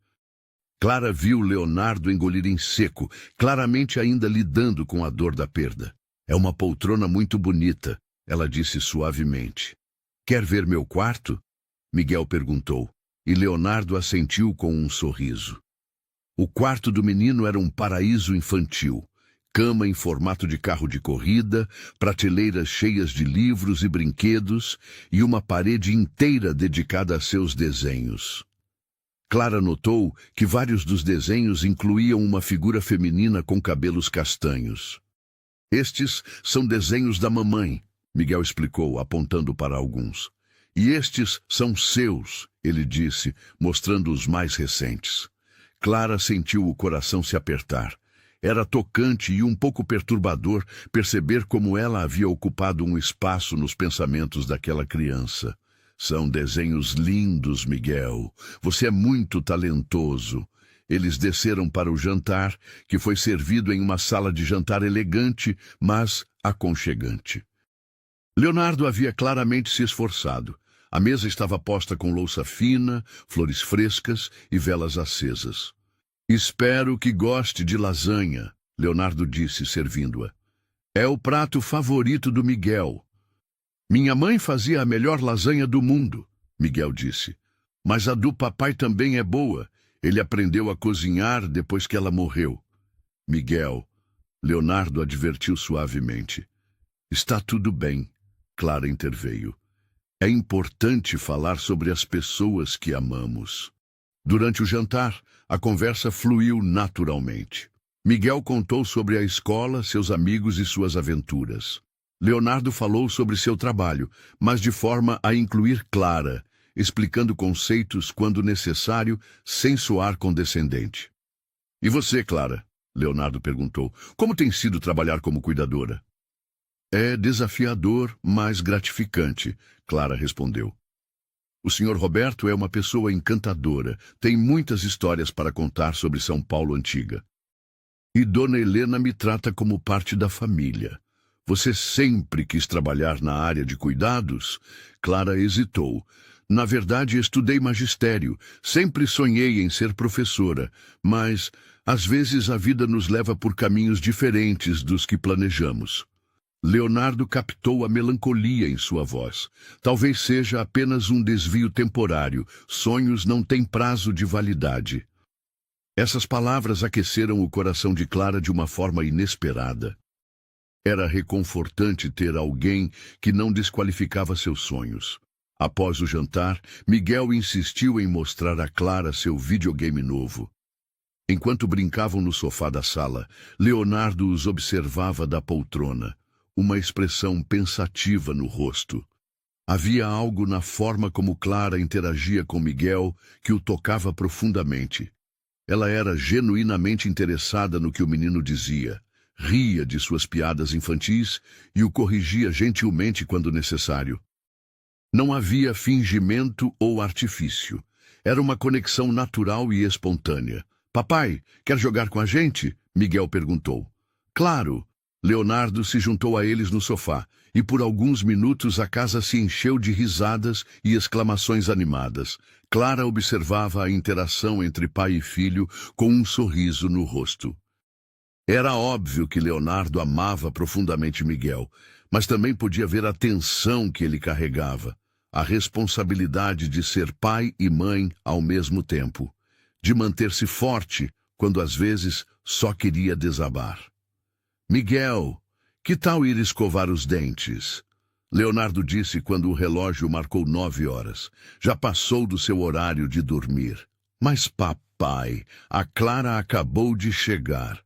Clara viu Leonardo engolir em seco, claramente ainda lidando com a dor da perda. É uma poltrona muito bonita, ela disse suavemente. Quer ver meu quarto? Miguel perguntou, e Leonardo assentiu com um sorriso. O quarto do menino era um paraíso infantil. Cama em formato de carro de corrida, prateleiras cheias de livros e brinquedos e uma parede inteira dedicada a seus desenhos. Clara notou que vários dos desenhos incluíam uma figura feminina com cabelos castanhos. Estes são desenhos da mamãe, Miguel explicou, apontando para alguns. E estes são seus, ele disse, mostrando os mais recentes. Clara sentiu o coração se apertar. Era tocante e um pouco perturbador perceber como ela havia ocupado um espaço nos pensamentos daquela criança. São desenhos lindos, Miguel. Você é muito talentoso. Eles desceram para o jantar, que foi servido em uma sala de jantar elegante, mas aconchegante. Leonardo havia claramente se esforçado. A mesa estava posta com louça fina, flores frescas e velas acesas. Espero que goste de lasanha, Leonardo disse, servindo-a. É o prato favorito do Miguel. Minha mãe fazia a melhor lasanha do mundo, Miguel disse. Mas a do papai também é boa. Ele aprendeu a cozinhar depois que ela morreu. Miguel, Leonardo advertiu suavemente. Está tudo bem, Clara interveio. É importante falar sobre as pessoas que amamos. Durante o jantar, a conversa fluiu naturalmente. Miguel contou sobre a escola, seus amigos e suas aventuras. Leonardo falou sobre seu trabalho, mas de forma a incluir Clara, explicando conceitos quando necessário, sem soar condescendente. E você, Clara? Leonardo perguntou. Como tem sido trabalhar como cuidadora? É desafiador, mas gratificante, Clara respondeu. O Sr. Roberto é uma pessoa encantadora, tem muitas histórias para contar sobre São Paulo antiga. E Dona Helena me trata como parte da família. Você sempre quis trabalhar na área de cuidados? Clara hesitou. Na verdade, estudei magistério. Sempre sonhei em ser professora, mas às vezes a vida nos leva por caminhos diferentes dos que planejamos. Leonardo captou a melancolia em sua voz. Talvez seja apenas um desvio temporário. Sonhos não têm prazo de validade. Essas palavras aqueceram o coração de Clara de uma forma inesperada. Era reconfortante ter alguém que não desqualificava seus sonhos. Após o jantar, Miguel insistiu em mostrar a Clara seu videogame novo. Enquanto brincavam no sofá da sala, Leonardo os observava da poltrona, uma expressão pensativa no rosto. Havia algo na forma como Clara interagia com Miguel que o tocava profundamente. Ela era genuinamente interessada no que o menino dizia. Ria de suas piadas infantis e o corrigia gentilmente quando necessário. Não havia fingimento ou artifício. Era uma conexão natural e espontânea. Papai, quer jogar com a gente? Miguel perguntou. Claro. Leonardo se juntou a eles no sofá, e por alguns minutos a casa se encheu de risadas e exclamações animadas. Clara observava a interação entre pai e filho com um sorriso no rosto. Era óbvio que Leonardo amava profundamente Miguel, mas também podia ver a tensão que ele carregava, a responsabilidade de ser pai e mãe ao mesmo tempo, de manter-se forte quando às vezes só queria desabar. Miguel, que tal ir escovar os dentes? Leonardo disse quando o relógio marcou 9 horas. Já passou do seu horário de dormir. Mas papai, a Clara acabou de chegar.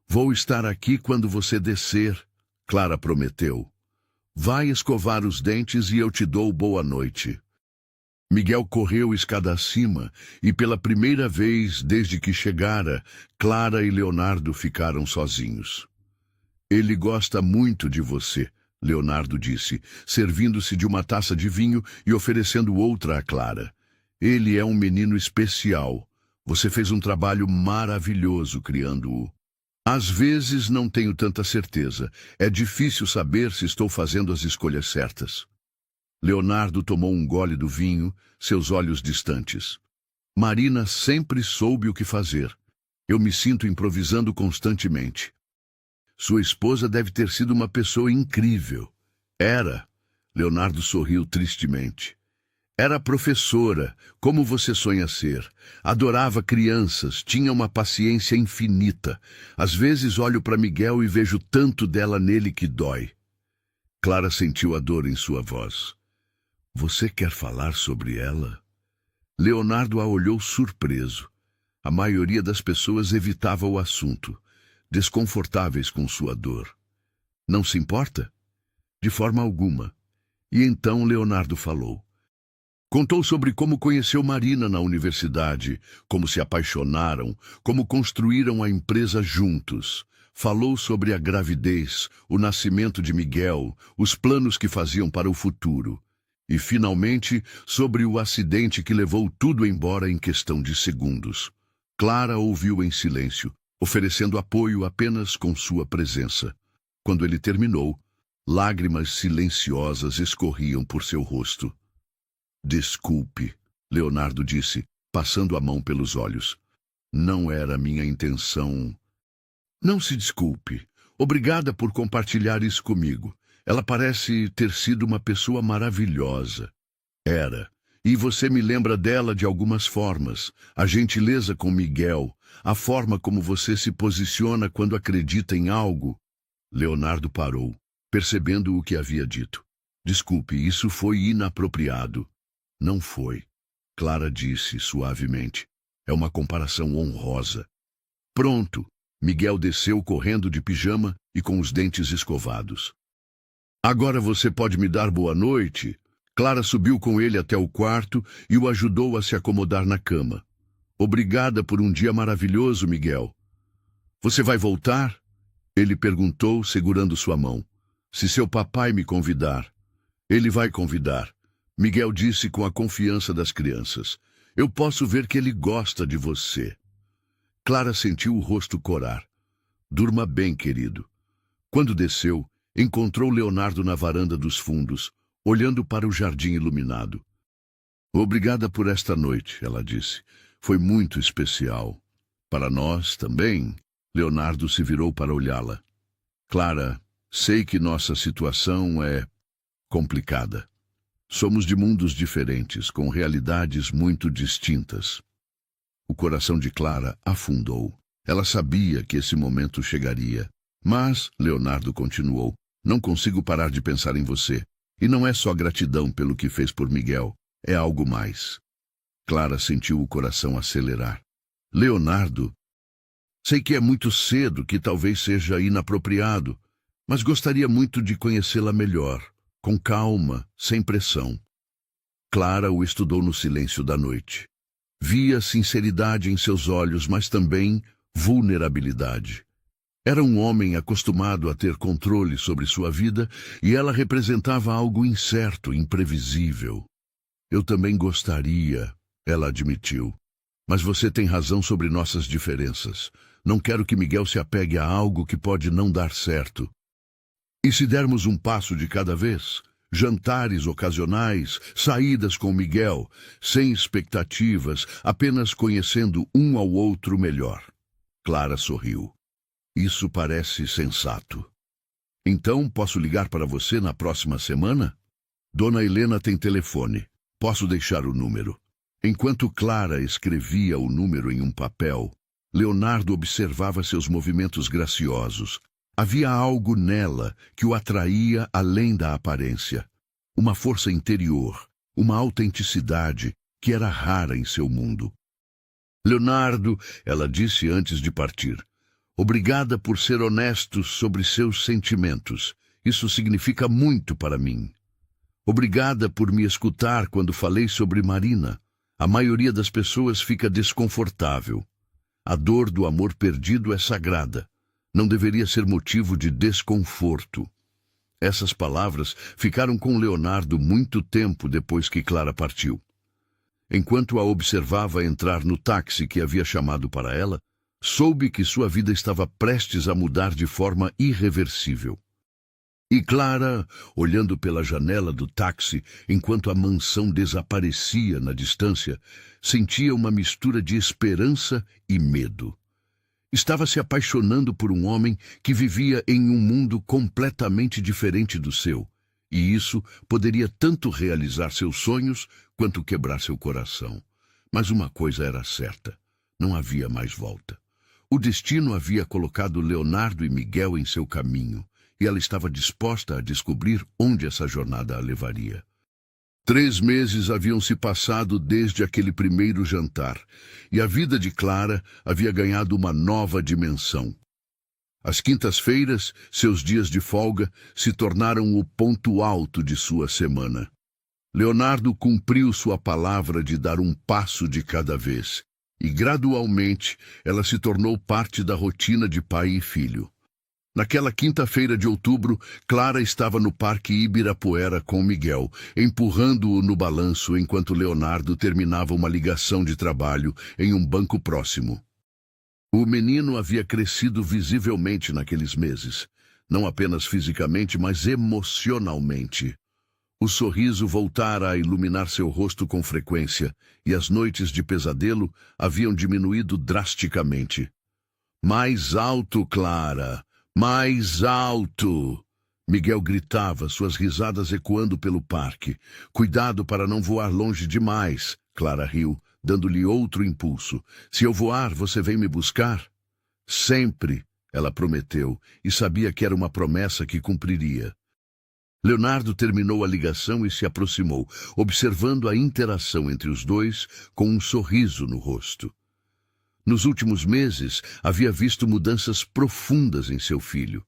Vou estar aqui quando você descer, Clara prometeu. Vai escovar os dentes e eu te dou boa noite. Miguel correu escada acima e pela primeira vez desde que chegara, Clara e Leonardo ficaram sozinhos. Ele gosta muito de você, Leonardo disse, servindo-se de uma taça de vinho e oferecendo outra a Clara. Ele é um menino especial. Você fez um trabalho maravilhoso criando-o. Às vezes não tenho tanta certeza. É difícil saber se estou fazendo as escolhas certas. Leonardo tomou um gole do vinho, seus olhos distantes. Marina sempre soube o que fazer. Eu me sinto improvisando constantemente. Sua esposa deve ter sido uma pessoa incrível. Era. Leonardo sorriu tristemente. Era professora, como você sonha ser. Adorava crianças, tinha uma paciência infinita. Às vezes olho para Miguel e vejo tanto dela nele que dói. Clara sentiu a dor em sua voz. Você quer falar sobre ela? Leonardo a olhou surpreso. A maioria das pessoas evitava o assunto, desconfortáveis com sua dor. Não se importa? De forma alguma. E então Leonardo falou. Contou sobre como conheceu Marina na universidade, como se apaixonaram, como construíram a empresa juntos. Falou sobre a gravidez, o nascimento de Miguel, os planos que faziam para o futuro. E, finalmente, sobre o acidente que levou tudo embora em questão de segundos. Clara ouviu em silêncio, oferecendo apoio apenas com sua presença. Quando ele terminou, lágrimas silenciosas escorriam por seu rosto. Desculpe, Leonardo disse, passando a mão pelos olhos. Não era minha intenção. Não se desculpe. Obrigada por compartilhar isso comigo. Ela parece ter sido uma pessoa maravilhosa. Era. E você me lembra dela de algumas formas. A gentileza com Miguel, a forma como você se posiciona quando acredita em algo. Leonardo parou, percebendo o que havia dito. Desculpe, isso foi inapropriado. Não foi. Clara disse suavemente. É uma comparação honrosa. Pronto. Miguel desceu correndo de pijama e com os dentes escovados. Agora você pode me dar boa noite? Clara subiu com ele até o quarto e o ajudou a se acomodar na cama. Obrigada por um dia maravilhoso, Miguel. Você vai voltar? Ele perguntou, segurando sua mão. Se seu papai me convidar. Ele vai convidar. Miguel disse com a confiança das crianças. Eu posso ver que ele gosta de você. Clara sentiu o rosto corar. Durma bem, querido. Quando desceu, encontrou Leonardo na varanda dos fundos, olhando para o jardim iluminado. Obrigada por esta noite, ela disse. Foi muito especial. Para nós também. Leonardo se virou para olhá-la. Clara, sei que nossa situação é complicada. Somos de mundos diferentes, com realidades muito distintas. O coração de Clara afundou. Ela sabia que esse momento chegaria. Mas, Leonardo continuou, não consigo parar de pensar em você. E não é só gratidão pelo que fez por Miguel, é algo mais. Clara sentiu o coração acelerar. Leonardo, sei que é muito cedo, que talvez seja inapropriado, mas gostaria muito de conhecê-la melhor, com calma, sem pressão. Clara o estudou no silêncio da noite. Via sinceridade em seus olhos, mas também vulnerabilidade. Era um homem acostumado a ter controle sobre sua vida e ela representava algo incerto, imprevisível. Eu também gostaria, ela admitiu. Mas você tem razão sobre nossas diferenças. Não quero que Miguel se apegue a algo que pode não dar certo. E se dermos um passo de cada vez? Jantares ocasionais, saídas com Miguel, sem expectativas, apenas conhecendo um ao outro melhor. Clara sorriu. Isso parece sensato. Então, posso ligar para você na próxima semana? Dona Helena tem telefone. Posso deixar o número. Enquanto Clara escrevia o número em um papel, Leonardo observava seus movimentos graciosos. Havia algo nela que o atraía além da aparência. Uma força interior, uma autenticidade que era rara em seu mundo. Leonardo, ela disse antes de partir, obrigada por ser honesto sobre seus sentimentos. Isso significa muito para mim. Obrigada por me escutar quando falei sobre Marina. A maioria das pessoas fica desconfortável. A dor do amor perdido é sagrada. Não deveria ser motivo de desconforto. Essas palavras ficaram com Leonardo muito tempo depois que Clara partiu. Enquanto a observava entrar no táxi que havia chamado para ela, soube que sua vida estava prestes a mudar de forma irreversível. E Clara, olhando pela janela do táxi, enquanto a mansão desaparecia na distância, sentia uma mistura de esperança e medo. Estava se apaixonando por um homem que vivia em um mundo completamente diferente do seu, e isso poderia tanto realizar seus sonhos quanto quebrar seu coração. Mas uma coisa era certa: não havia mais volta. O destino havia colocado Leonardo e Miguel em seu caminho, e ela estava disposta a descobrir onde essa jornada a levaria. 3 meses haviam se passado desde aquele primeiro jantar, e a vida de Clara havia ganhado uma nova dimensão. As quintas-feiras, seus dias de folga, se tornaram o ponto alto de sua semana. Leonardo cumpriu sua palavra de dar um passo de cada vez, e gradualmente ela se tornou parte da rotina de pai e filho. Naquela quinta-feira de outubro, Clara estava no Parque Ibirapuera com Miguel, empurrando-o no balanço enquanto Leonardo terminava uma ligação de trabalho em um banco próximo. O menino havia crescido visivelmente naqueles meses, não apenas fisicamente, mas emocionalmente. O sorriso voltara a iluminar seu rosto com frequência, e as noites de pesadelo haviam diminuído drasticamente. Mais alto, Clara! Mais alto! Miguel gritava, suas risadas ecoando pelo parque. Cuidado para não voar longe demais, Clara riu, dando-lhe outro impulso. Se eu voar, você vem me buscar? Sempre, ela prometeu, e sabia que era uma promessa que cumpriria. Leonardo terminou a ligação e se aproximou, observando a interação entre os dois com um sorriso no rosto. Nos últimos meses, havia visto mudanças profundas em seu filho.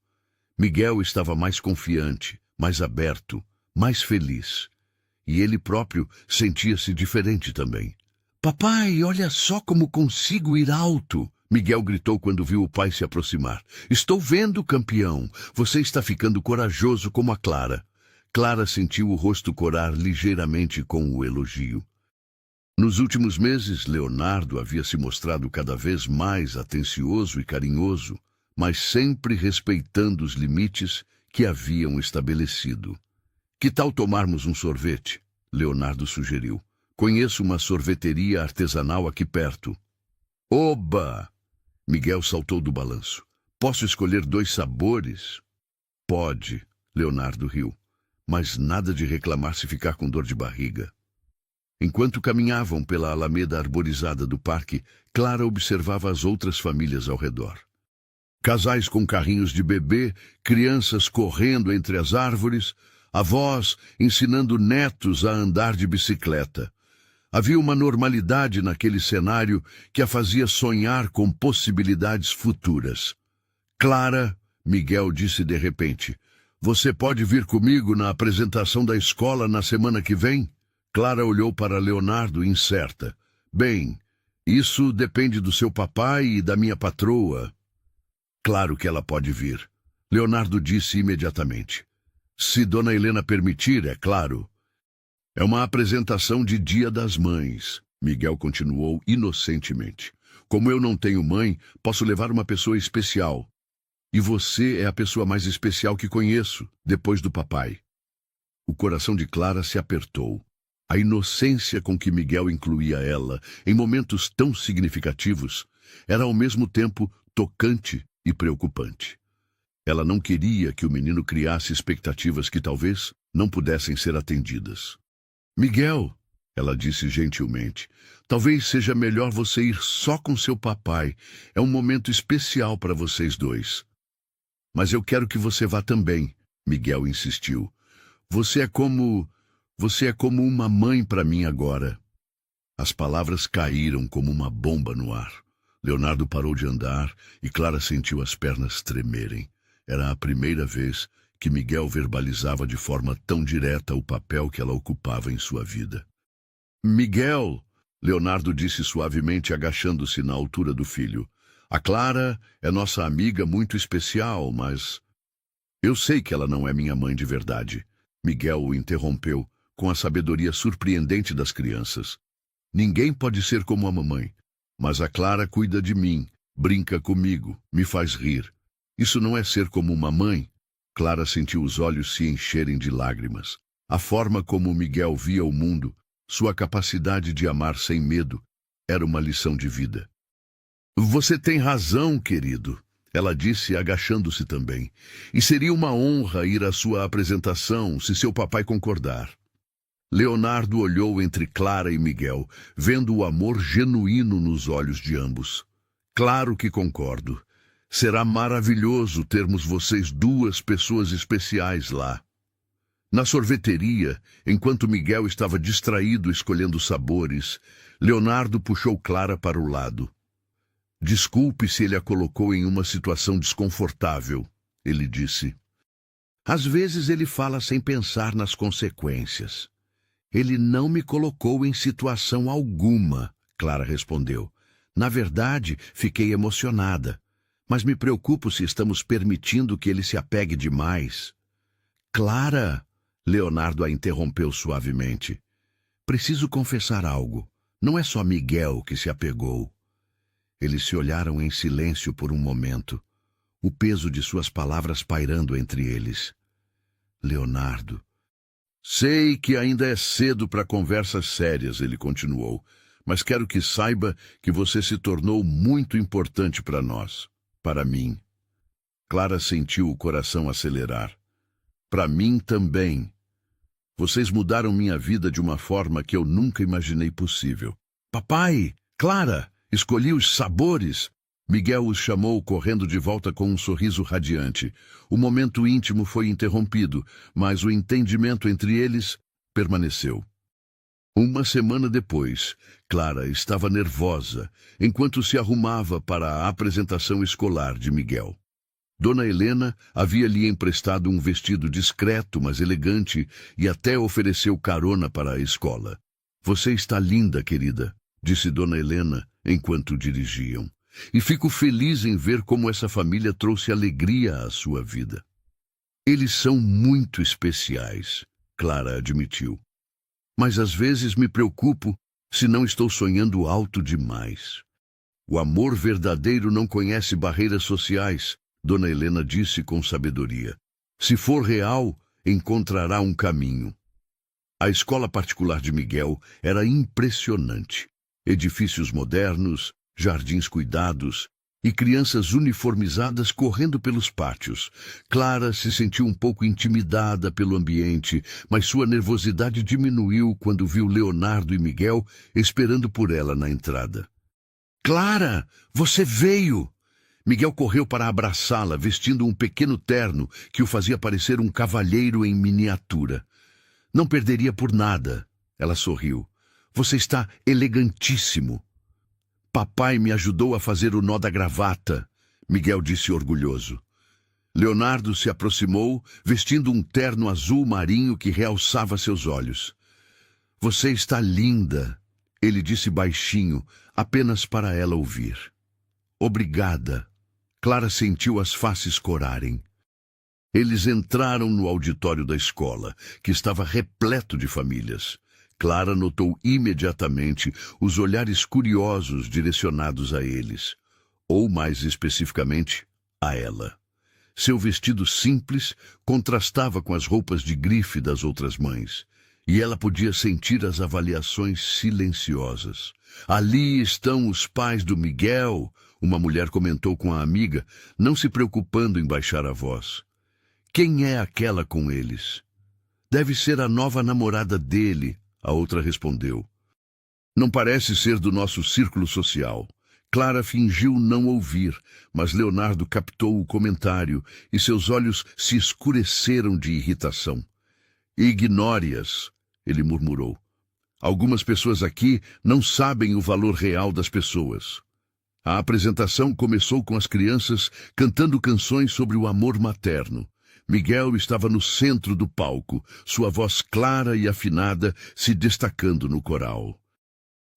Miguel estava mais confiante, mais aberto, mais feliz. E ele próprio sentia-se diferente também. Papai, olha só como consigo ir alto! Miguel gritou quando viu o pai se aproximar. Estou vendo, campeão! Você está ficando corajoso como a Clara. Clara sentiu o rosto corar ligeiramente com o elogio. Nos últimos meses, Leonardo havia se mostrado cada vez mais atencioso e carinhoso, mas sempre respeitando os limites que haviam estabelecido. Que tal tomarmos um sorvete? Leonardo sugeriu. Conheço uma sorveteria artesanal aqui perto. Oba! Miguel saltou do balanço. Posso escolher 2 sabores? Pode, Leonardo riu. Mas nada de reclamar se ficar com dor de barriga. Enquanto caminhavam pela alameda arborizada do parque, Clara observava as outras famílias ao redor. Casais com carrinhos de bebê, crianças correndo entre as árvores, avós ensinando netos a andar de bicicleta. Havia uma normalidade naquele cenário que a fazia sonhar com possibilidades futuras. Clara, Miguel disse de repente, você pode vir comigo na apresentação da escola na semana que vem? Clara olhou para Leonardo incerta. Bem, isso depende do seu papai e da minha patroa. Claro que ela pode vir. Leonardo disse imediatamente. Se Dona Helena permitir, é claro. É uma apresentação de Dia das Mães, Miguel continuou inocentemente. Como eu não tenho mãe, posso levar uma pessoa especial. E você é a pessoa mais especial que conheço, depois do papai. O coração de Clara se apertou. A inocência com que Miguel incluía ela em momentos tão significativos era ao mesmo tempo tocante e preocupante. Ela não queria que o menino criasse expectativas que talvez não pudessem ser atendidas. Miguel, ela disse gentilmente, talvez seja melhor você ir só com seu papai. É um momento especial para vocês dois. Mas eu quero que você vá também, Miguel insistiu. Você é como uma mãe para mim agora. As palavras caíram como uma bomba no ar. Leonardo parou de andar e Clara sentiu as pernas tremerem. Era a primeira vez que Miguel verbalizava de forma tão direta o papel que ela ocupava em sua vida. Miguel, Leonardo disse suavemente, agachando-se na altura do filho, A Clara é nossa amiga muito especial, mas eu sei que ela não é minha mãe de verdade. Miguel o interrompeu com a sabedoria surpreendente das crianças. Ninguém pode ser como a mamãe, mas a Clara cuida de mim, brinca comigo, me faz rir. Isso não é ser como uma mãe? Clara sentiu os olhos se encherem de lágrimas. A forma como Miguel via o mundo, sua capacidade de amar sem medo, era uma lição de vida. Você tem razão, querido, ela disse, agachando-se também. E seria uma honra ir à sua apresentação, se seu papai concordar. Leonardo olhou entre Clara e Miguel, vendo o amor genuíno nos olhos de ambos. Claro que concordo. Será maravilhoso termos vocês duas pessoas especiais lá. Na sorveteria, enquanto Miguel estava distraído escolhendo sabores, Leonardo puxou Clara para o lado. Desculpe se ele a colocou em uma situação desconfortável, ele disse. Às vezes ele fala sem pensar nas consequências. Ele não me colocou em situação alguma, Clara respondeu. Na verdade, fiquei emocionada. Mas me preocupo se estamos permitindo que ele se apegue demais. Clara, Leonardo a interrompeu suavemente. Preciso confessar algo. Não é só Miguel que se apegou. Eles se olharam em silêncio por um momento, o peso de suas palavras pairando entre eles. Leonardo. Sei que ainda é cedo para conversas sérias, ele continuou, mas quero que saiba que você se tornou muito importante para nós. Para mim. Clara sentiu o coração acelerar. Para mim também. Vocês mudaram minha vida de uma forma que eu nunca imaginei possível. Papai, Clara, escolhi os sabores. Miguel os chamou correndo de volta com um sorriso radiante. O momento íntimo foi interrompido, mas o entendimento entre eles permaneceu. Uma semana depois, Clara estava nervosa, enquanto se arrumava para a apresentação escolar de Miguel. Dona Helena havia-lhe emprestado um vestido discreto, mas elegante, e até ofereceu carona para a escola. Você está linda, querida, disse Dona Helena, enquanto dirigiam. E fico feliz em ver como essa família trouxe alegria à sua vida. Eles são muito especiais, Clara admitiu. Mas às vezes me preocupo se não estou sonhando alto demais. O amor verdadeiro não conhece barreiras sociais, Dona Helena disse com sabedoria. Se for real, encontrará um caminho. A escola particular de Miguel era impressionante. Edifícios modernos, jardins cuidados e crianças uniformizadas correndo pelos pátios. Clara se sentiu um pouco intimidada pelo ambiente, mas sua nervosidade diminuiu quando viu Leonardo e Miguel esperando por ela na entrada. Clara, você veio! Miguel correu para abraçá-la, vestindo um pequeno terno que o fazia parecer um cavalheiro em miniatura. Não perderia por nada, ela sorriu. Você está elegantíssimo. Papai me ajudou a fazer o nó da gravata, Miguel disse orgulhoso. Leonardo se aproximou, vestindo um terno azul marinho que realçava seus olhos. Você está linda, ele disse baixinho, apenas para ela ouvir. Obrigada. Clara sentiu as faces corarem. Eles entraram no auditório da escola, que estava repleto de famílias. Clara notou imediatamente os olhares curiosos direcionados a eles, ou mais especificamente, a ela. Seu vestido simples contrastava com as roupas de grife das outras mães, e ela podia sentir as avaliações silenciosas. Ali estão os pais do Miguel, uma mulher comentou com a amiga, não se preocupando em baixar a voz. Quem é aquela com eles? Deve ser a nova namorada dele, a outra respondeu. Não parece ser do nosso círculo social. Clara fingiu não ouvir, mas Leonardo captou o comentário e seus olhos se escureceram de irritação. Ignore-as, ele murmurou. Algumas pessoas aqui não sabem o valor real das pessoas. A apresentação começou com as crianças cantando canções sobre o amor materno. Miguel estava no centro do palco, sua voz clara e afinada se destacando no coral.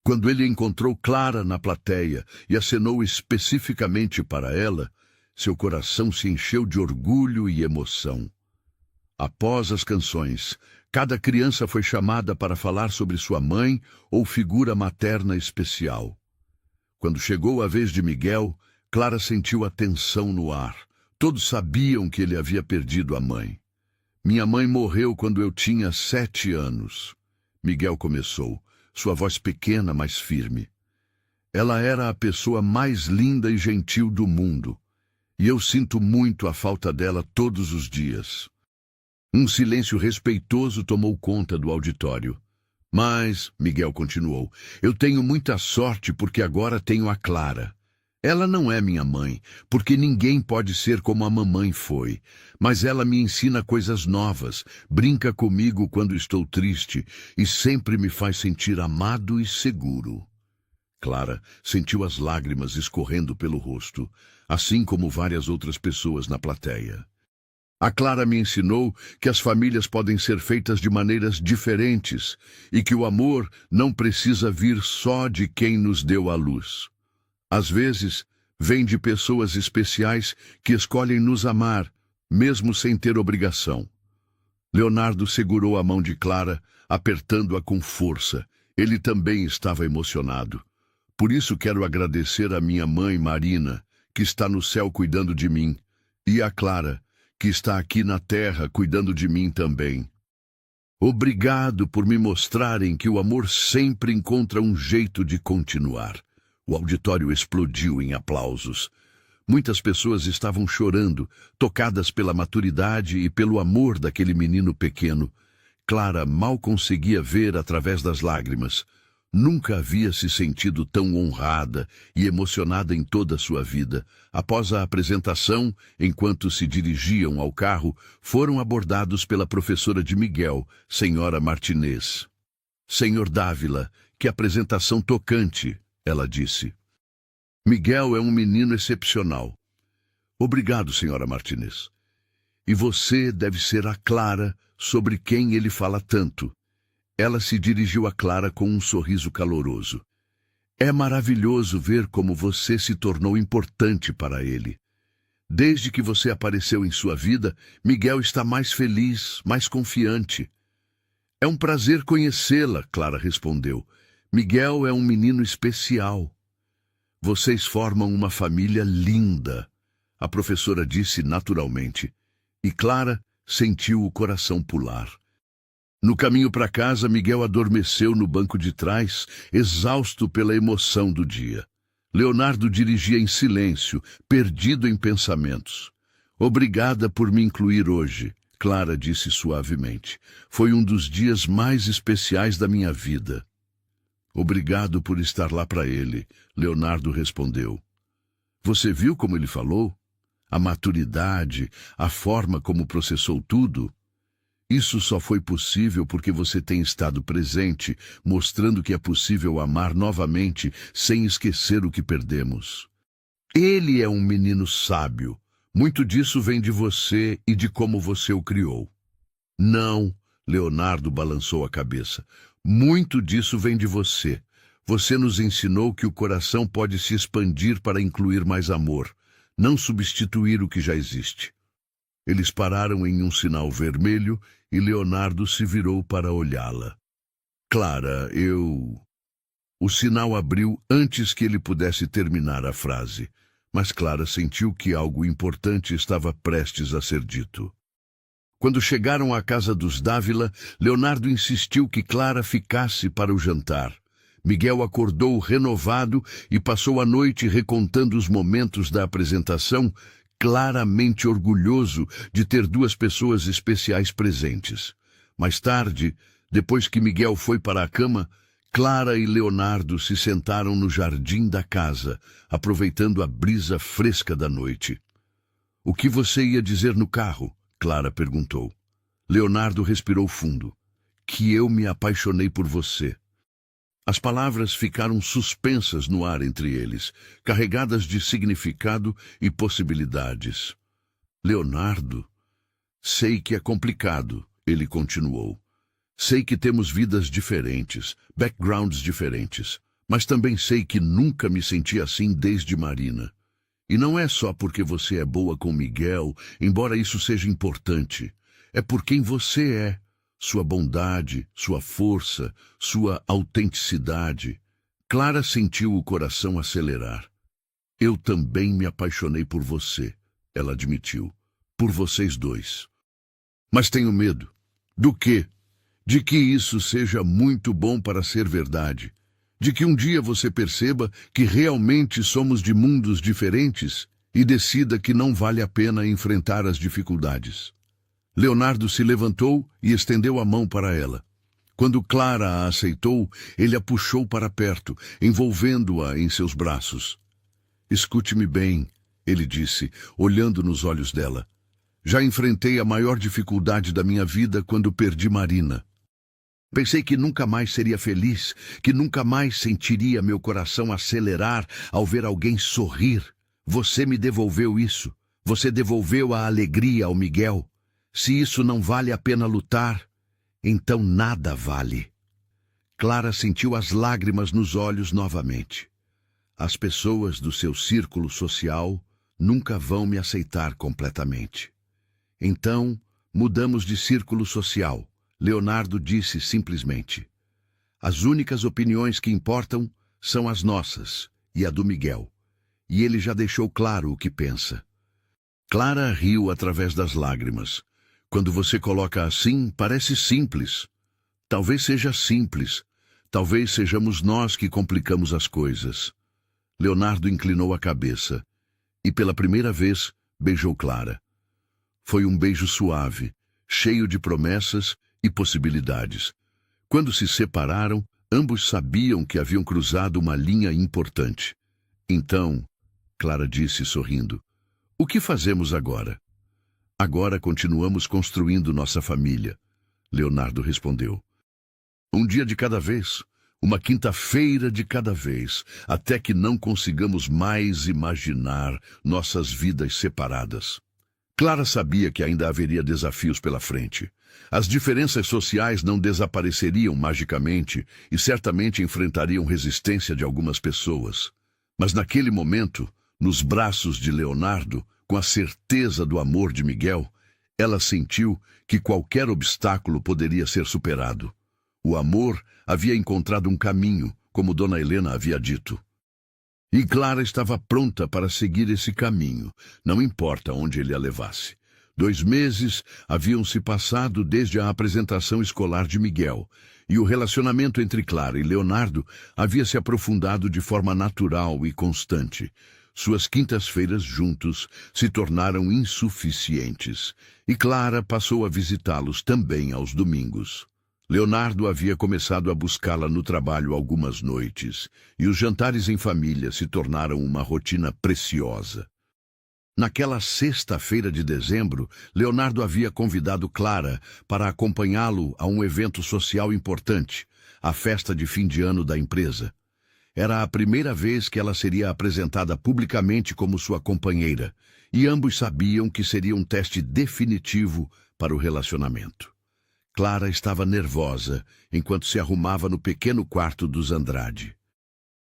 Quando ele encontrou Clara na plateia e acenou especificamente para ela, seu coração se encheu de orgulho e emoção. Após as canções, cada criança foi chamada para falar sobre sua mãe ou figura materna especial. Quando chegou a vez de Miguel, Clara sentiu a tensão no ar. Todos sabiam que ele havia perdido a mãe. Minha mãe morreu quando eu tinha 7 anos. Miguel começou, sua voz pequena, mas firme. Ela era a pessoa mais linda e gentil do mundo, e eu sinto muito a falta dela todos os dias. Um silêncio respeitoso tomou conta do auditório. Mas, Miguel continuou, eu tenho muita sorte porque agora tenho a Clara. Ela não é minha mãe, porque ninguém pode ser como a mamãe foi. Mas ela me ensina coisas novas, brinca comigo quando estou triste e sempre me faz sentir amado e seguro. Clara sentiu as lágrimas escorrendo pelo rosto, assim como várias outras pessoas na plateia. A Clara me ensinou que as famílias podem ser feitas de maneiras diferentes e que o amor não precisa vir só de quem nos deu a luz. Às vezes, vem de pessoas especiais que escolhem nos amar, mesmo sem ter obrigação. Leonardo segurou a mão de Clara, apertando-a com força. Ele também estava emocionado. Por isso quero agradecer a minha mãe, Marina, que está no céu cuidando de mim, e a Clara, que está aqui na terra cuidando de mim também. Obrigado por me mostrarem que o amor sempre encontra um jeito de continuar. O auditório explodiu em aplausos. Muitas pessoas estavam chorando, tocadas pela maturidade e pelo amor daquele menino pequeno. Clara mal conseguia ver através das lágrimas. Nunca havia se sentido tão honrada e emocionada em toda a sua vida. Após a apresentação, enquanto se dirigiam ao carro, foram abordados pela professora de Miguel, senhora Martinez. Senhor Dávila, que apresentação tocante, ela disse. Miguel é um menino excepcional. Obrigado, senhora Martinez. E você deve ser a Clara sobre quem ele fala tanto. Ela se dirigiu a Clara com um sorriso caloroso. É maravilhoso ver como você se tornou importante para ele. Desde que você apareceu em sua vida, Miguel está mais feliz, mais confiante. É um prazer conhecê-la, Clara respondeu. Miguel é um menino especial. Vocês formam uma família linda, a professora disse naturalmente. E Clara sentiu o coração pular. No caminho para casa, Miguel adormeceu no banco de trás, exausto pela emoção do dia. Leonardo dirigia em silêncio, perdido em pensamentos. Obrigada por me incluir hoje, Clara disse suavemente. Foi um dos dias mais especiais da minha vida. Obrigado por estar lá para ele, Leonardo respondeu. Você viu como ele falou? A maturidade, a forma como processou tudo? Isso só foi possível porque você tem estado presente, mostrando que é possível amar novamente sem esquecer o que perdemos. Ele é um menino sábio. Muito disso vem de você e de como você o criou. Não, Leonardo balançou a cabeça. Muito disso vem de você. Você nos ensinou que o coração pode se expandir para incluir mais amor, não substituir o que já existe. Eles pararam em um sinal vermelho e Leonardo se virou para olhá-la. Clara, O sinal abriu antes que ele pudesse terminar a frase, mas Clara sentiu que algo importante estava prestes a ser dito. Quando chegaram à casa dos Dávila, Leonardo insistiu que Clara ficasse para o jantar. Miguel acordou renovado e passou a noite recontando os momentos da apresentação, claramente orgulhoso de ter 2 pessoas especiais presentes. Mais tarde, depois que Miguel foi para a cama, Clara e Leonardo se sentaram no jardim da casa, aproveitando a brisa fresca da noite. O que você ia dizer no carro? Clara perguntou. Leonardo respirou fundo. Que eu me apaixonei por você. As palavras ficaram suspensas no ar entre eles, carregadas de significado e possibilidades. Leonardo, sei que é complicado, ele continuou. Sei que temos vidas diferentes, backgrounds diferentes, Mas também sei que nunca me senti assim desde Marina. E não é só porque você é boa com Miguel, embora isso seja importante. É por quem você é. Sua bondade, sua força, sua autenticidade. Clara sentiu o coração acelerar. Eu também me apaixonei por você, ela admitiu. Por vocês dois. Mas tenho medo. Do quê? De que isso seja muito bom para ser verdade. De que um dia você perceba que realmente somos de mundos diferentes e decida que não vale a pena enfrentar as dificuldades. Leonardo se levantou e estendeu a mão para ela. Quando Clara a aceitou, ele a puxou para perto, envolvendo-a em seus braços. Escute-me bem, ele disse, olhando nos olhos dela. Já enfrentei a maior dificuldade da minha vida quando perdi Marina. Pensei que nunca mais seria feliz, que nunca mais sentiria meu coração acelerar ao ver alguém sorrir. Você me devolveu isso. Você devolveu a alegria ao Miguel. Se isso não vale a pena lutar, então nada vale. Clara sentiu as lágrimas nos olhos novamente. As pessoas do seu círculo social nunca vão me aceitar completamente. Então, mudamos de círculo social. Leonardo disse simplesmente. As únicas opiniões que importam são as nossas e a do Miguel. E ele já deixou claro o que pensa. Clara riu através das lágrimas. Quando você coloca assim, parece simples. Talvez seja simples. Talvez sejamos nós que complicamos as coisas. Leonardo inclinou a cabeça e, pela primeira vez, beijou Clara. Foi um beijo suave, cheio de promessas e possibilidades. Quando se separaram, ambos sabiam que haviam cruzado uma linha importante. Então, Clara disse sorrindo, o que fazemos agora? Agora continuamos construindo nossa família, Leonardo respondeu. Um dia de cada vez, uma quinta-feira de cada vez, até que não consigamos mais imaginar nossas vidas separadas. Clara sabia que ainda haveria desafios pela frente. As diferenças sociais não desapareceriam magicamente e certamente enfrentariam resistência de algumas pessoas. Mas naquele momento, nos braços de Leonardo, com a certeza do amor de Miguel, ela sentiu que qualquer obstáculo poderia ser superado. O amor havia encontrado um caminho, como Dona Helena havia dito. E Clara estava pronta para seguir esse caminho, não importa onde ele a levasse. 2 meses haviam se passado desde a apresentação escolar de Miguel, e o relacionamento entre Clara e Leonardo havia se aprofundado de forma natural e constante. Suas quintas-feiras juntos se tornaram insuficientes, e Clara passou a visitá-los também aos domingos. Leonardo havia começado a buscá-la no trabalho algumas noites, e os jantares em família se tornaram uma rotina preciosa. Naquela sexta-feira de dezembro, Leonardo havia convidado Clara para acompanhá-lo a um evento social importante, a festa de fim de ano da empresa. Era a primeira vez que ela seria apresentada publicamente como sua companheira, e ambos sabiam que seria um teste definitivo para o relacionamento. Clara estava nervosa enquanto se arrumava no pequeno quarto dos Andrade.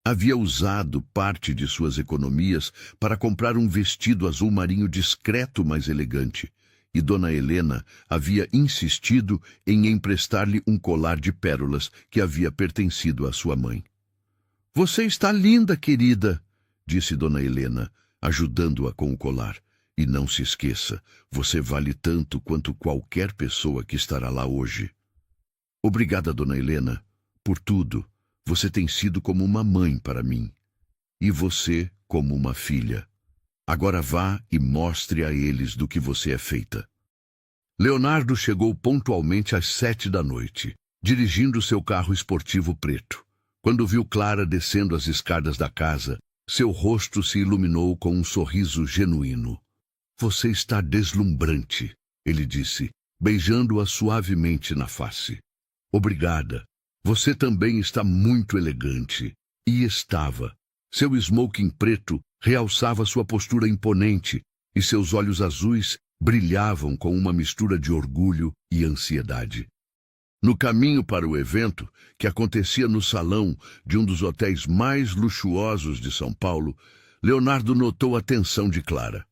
Havia usado parte de suas economias para comprar um vestido azul marinho discreto, mas elegante, e Dona Helena havia insistido em emprestar-lhe um colar de pérolas que havia pertencido à sua mãe. "Você está linda, querida", disse Dona Helena, ajudando-a com o colar. "E não se esqueça, você vale tanto quanto qualquer pessoa que estará lá hoje." "Obrigada, Dona Helena, por tudo. Você tem sido como uma mãe para mim. E você como uma filha. Agora vá e mostre a eles do que você é feita." Leonardo chegou pontualmente às 7 da noite, dirigindo seu carro esportivo preto. Quando viu Clara descendo as escadas da casa, seu rosto se iluminou com um sorriso genuíno. "Você está deslumbrante", ele disse, beijando-a suavemente na face. "Obrigada. Você também está muito elegante." E estava. Seu smoking preto realçava sua postura imponente e seus olhos azuis brilhavam com uma mistura de orgulho e ansiedade. No caminho para o evento, que acontecia no salão de um dos hotéis mais luxuosos de São Paulo, Leonardo notou a tensão de Clara.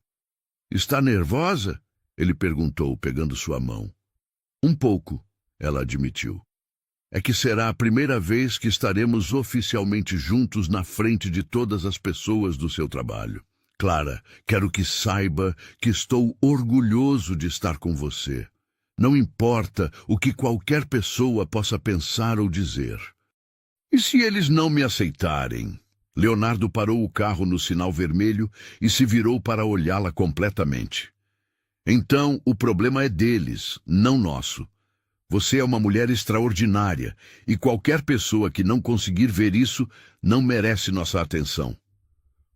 "Está nervosa?" ele perguntou, pegando sua mão. "Um pouco", ela admitiu. "É que será a primeira vez que estaremos oficialmente juntos na frente de todas as pessoas do seu trabalho. Clara, quero que saiba que estou orgulhoso de estar com você. Não importa o que qualquer pessoa possa pensar ou dizer." "E se eles não me aceitarem?" Leonardo parou o carro no sinal vermelho e se virou para olhá-la completamente. "Então, o problema é deles, não nosso. Você é uma mulher extraordinária e qualquer pessoa que não conseguir ver isso não merece nossa atenção."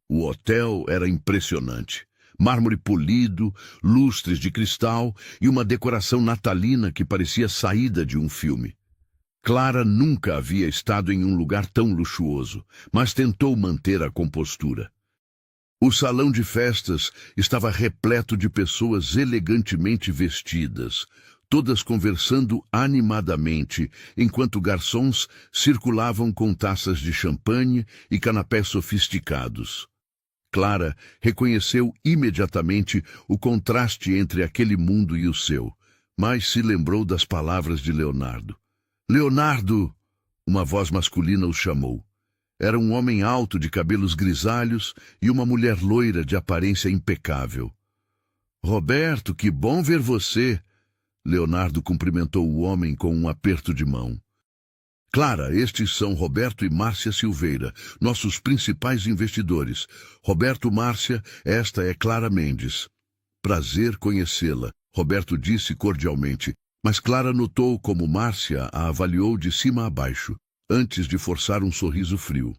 O hotel era impressionante. Mármore polido, lustres de cristal e uma decoração natalina que parecia saída de um filme. Clara nunca havia estado em um lugar tão luxuoso, mas tentou manter a compostura. O salão de festas estava repleto de pessoas elegantemente vestidas, todas conversando animadamente, enquanto garçons circulavam com taças de champanhe e canapés sofisticados. Clara reconheceu imediatamente o contraste entre aquele mundo e o seu, mas se lembrou das palavras de Leonardo. "Leonardo!" Uma voz masculina o chamou. Era um homem alto de cabelos grisalhos e uma mulher loira de aparência impecável. "Roberto, que bom ver você!" Leonardo cumprimentou o homem com um aperto de mão. "Clara, estes são Roberto e Márcia Silveira, nossos principais investidores. Roberto, Márcia, esta é Clara Mendes." "Prazer conhecê-la", Roberto disse cordialmente, mas Clara notou como Márcia a avaliou de cima a baixo, antes de forçar um sorriso frio.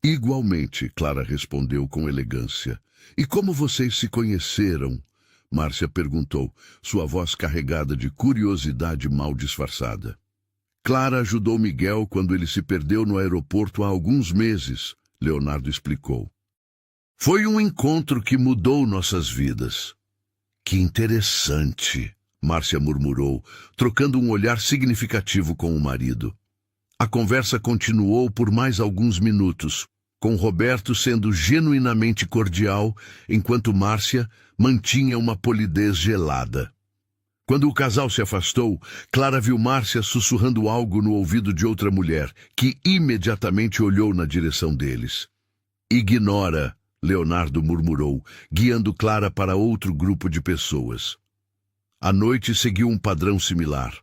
"Igualmente", Clara respondeu com elegância. "E como vocês se conheceram?" Márcia perguntou, sua voz carregada de curiosidade mal disfarçada. "Clara ajudou Miguel quando ele se perdeu no aeroporto há alguns meses", Leonardo explicou. "Foi um encontro que mudou nossas vidas." "Que interessante", Márcia murmurou, trocando um olhar significativo com o marido. A conversa continuou por mais alguns minutos, com Roberto sendo genuinamente cordial, enquanto Márcia mantinha uma polidez gelada. Quando o casal se afastou, Clara viu Márcia sussurrando algo no ouvido de outra mulher, que imediatamente olhou na direção deles. "Ignora", Leonardo murmurou, guiando Clara para outro grupo de pessoas. A noite seguiu um padrão similar.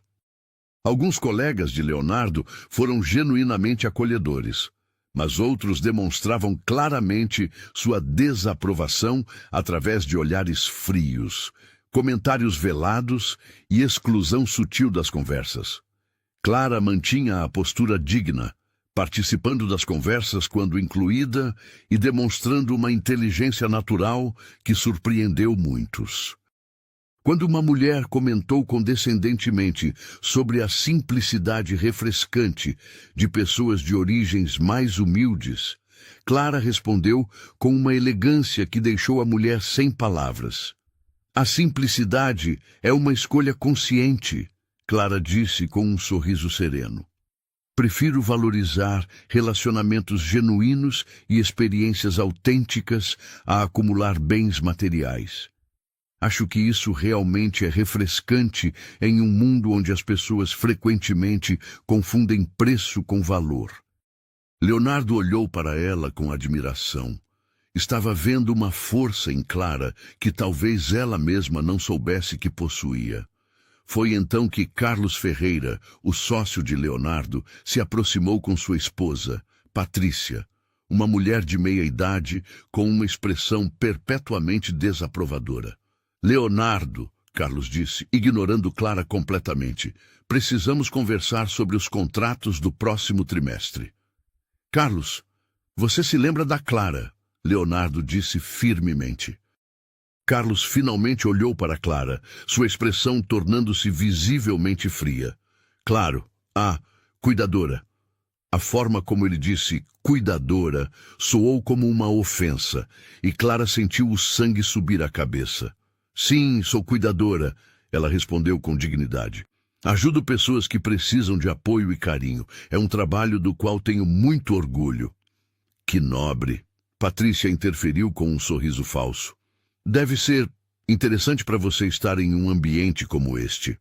Alguns colegas de Leonardo foram genuinamente acolhedores, mas outros demonstravam claramente sua desaprovação através de olhares frios, comentários velados e exclusão sutil das conversas. Clara mantinha a postura digna, participando das conversas quando incluída e demonstrando uma inteligência natural que surpreendeu muitos. Quando uma mulher comentou condescendentemente sobre a simplicidade refrescante de pessoas de origens mais humildes, Clara respondeu com uma elegância que deixou a mulher sem palavras. "A simplicidade é uma escolha consciente", Clara disse com um sorriso sereno. "Prefiro valorizar relacionamentos genuínos e experiências autênticas a acumular bens materiais. Acho que isso realmente é refrescante em um mundo onde as pessoas frequentemente confundem preço com valor." Leonardo olhou para ela com admiração. Estava vendo uma força em Clara que talvez ela mesma não soubesse que possuía. Foi então que Carlos Ferreira, o sócio de Leonardo, se aproximou com sua esposa, Patrícia, uma mulher de meia-idade com uma expressão perpetuamente desaprovadora. "Leonardo", Carlos disse, ignorando Clara completamente, "precisamos conversar sobre os contratos do próximo trimestre." "Carlos, você se lembra da Clara?", Leonardo disse firmemente. Carlos finalmente olhou para Clara, sua expressão tornando-se visivelmente fria. "Claro, cuidadora." A forma como ele disse "cuidadora" soou como uma ofensa, e Clara sentiu o sangue subir à cabeça. "Sim, sou cuidadora", ela respondeu com dignidade. Ajudo pessoas que precisam de apoio e carinho. É um trabalho do qual tenho muito orgulho. Que nobre. Patrícia interferiu com um sorriso falso. Deve ser interessante para você estar em um ambiente como este.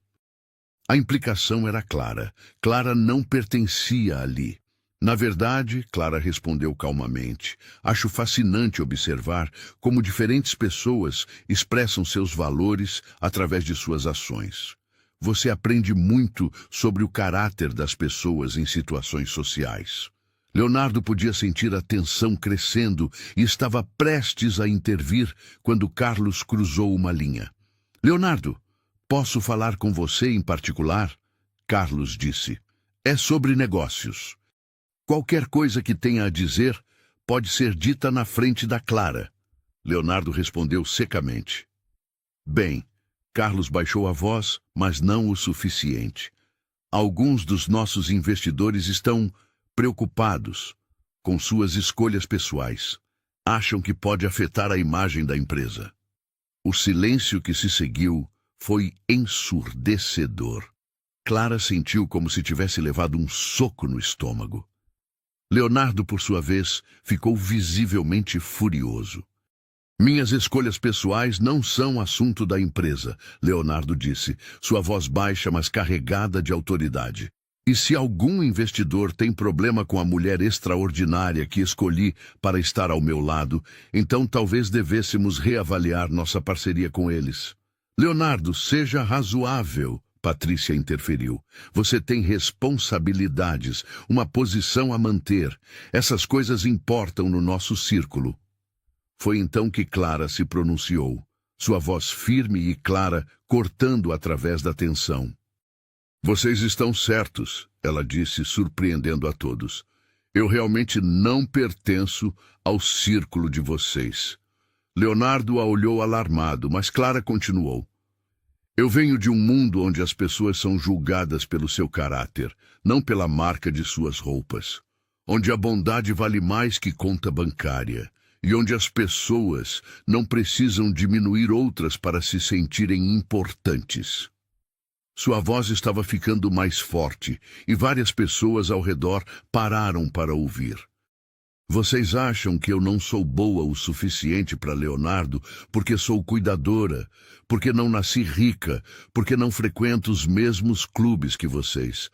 A implicação era clara. Clara não pertencia ali. Na verdade, Clara respondeu calmamente, acho fascinante observar como diferentes pessoas expressam seus valores através de suas ações. Você aprende muito sobre o caráter das pessoas em situações sociais. Leonardo podia sentir a tensão crescendo e estava prestes a intervir quando Carlos cruzou uma linha. Leonardo, posso falar com você em particular? Carlos disse. É sobre negócios. Qualquer coisa que tenha a dizer pode ser dita na frente da Clara. Leonardo respondeu secamente. Bem, Carlos baixou a voz, mas não o suficiente. Alguns dos nossos investidores estão preocupados com suas escolhas pessoais. Acham que pode afetar a imagem da empresa. O silêncio que se seguiu foi ensurdecedor. Clara sentiu como se tivesse levado um soco no estômago. Leonardo, por sua vez, ficou visivelmente furioso. Minhas escolhas pessoais não são assunto da empresa, Leonardo disse, sua voz baixa, mas carregada de autoridade. E se algum investidor tem problema com a mulher extraordinária que escolhi para estar ao meu lado, então talvez devêssemos reavaliar nossa parceria com eles. Leonardo, seja razoável, Patrícia interferiu. Você tem responsabilidades, uma posição a manter. Essas coisas importam no nosso círculo. Foi então que Clara se pronunciou, sua voz firme e clara, cortando através da tensão. Vocês estão certos, ela disse, surpreendendo a todos. Eu realmente não pertenço ao círculo de vocês. Leonardo a olhou alarmado, mas Clara continuou. Eu venho de um mundo onde as pessoas são julgadas pelo seu caráter, não pela marca de suas roupas. Onde a bondade vale mais que conta bancária. E onde as pessoas não precisam diminuir outras para se sentirem importantes. Sua voz estava ficando mais forte e várias pessoas ao redor pararam para ouvir. Vocês acham que eu não sou boa o suficiente para Leonardo porque sou cuidadora, porque não nasci rica, porque não frequento os mesmos clubes que vocês.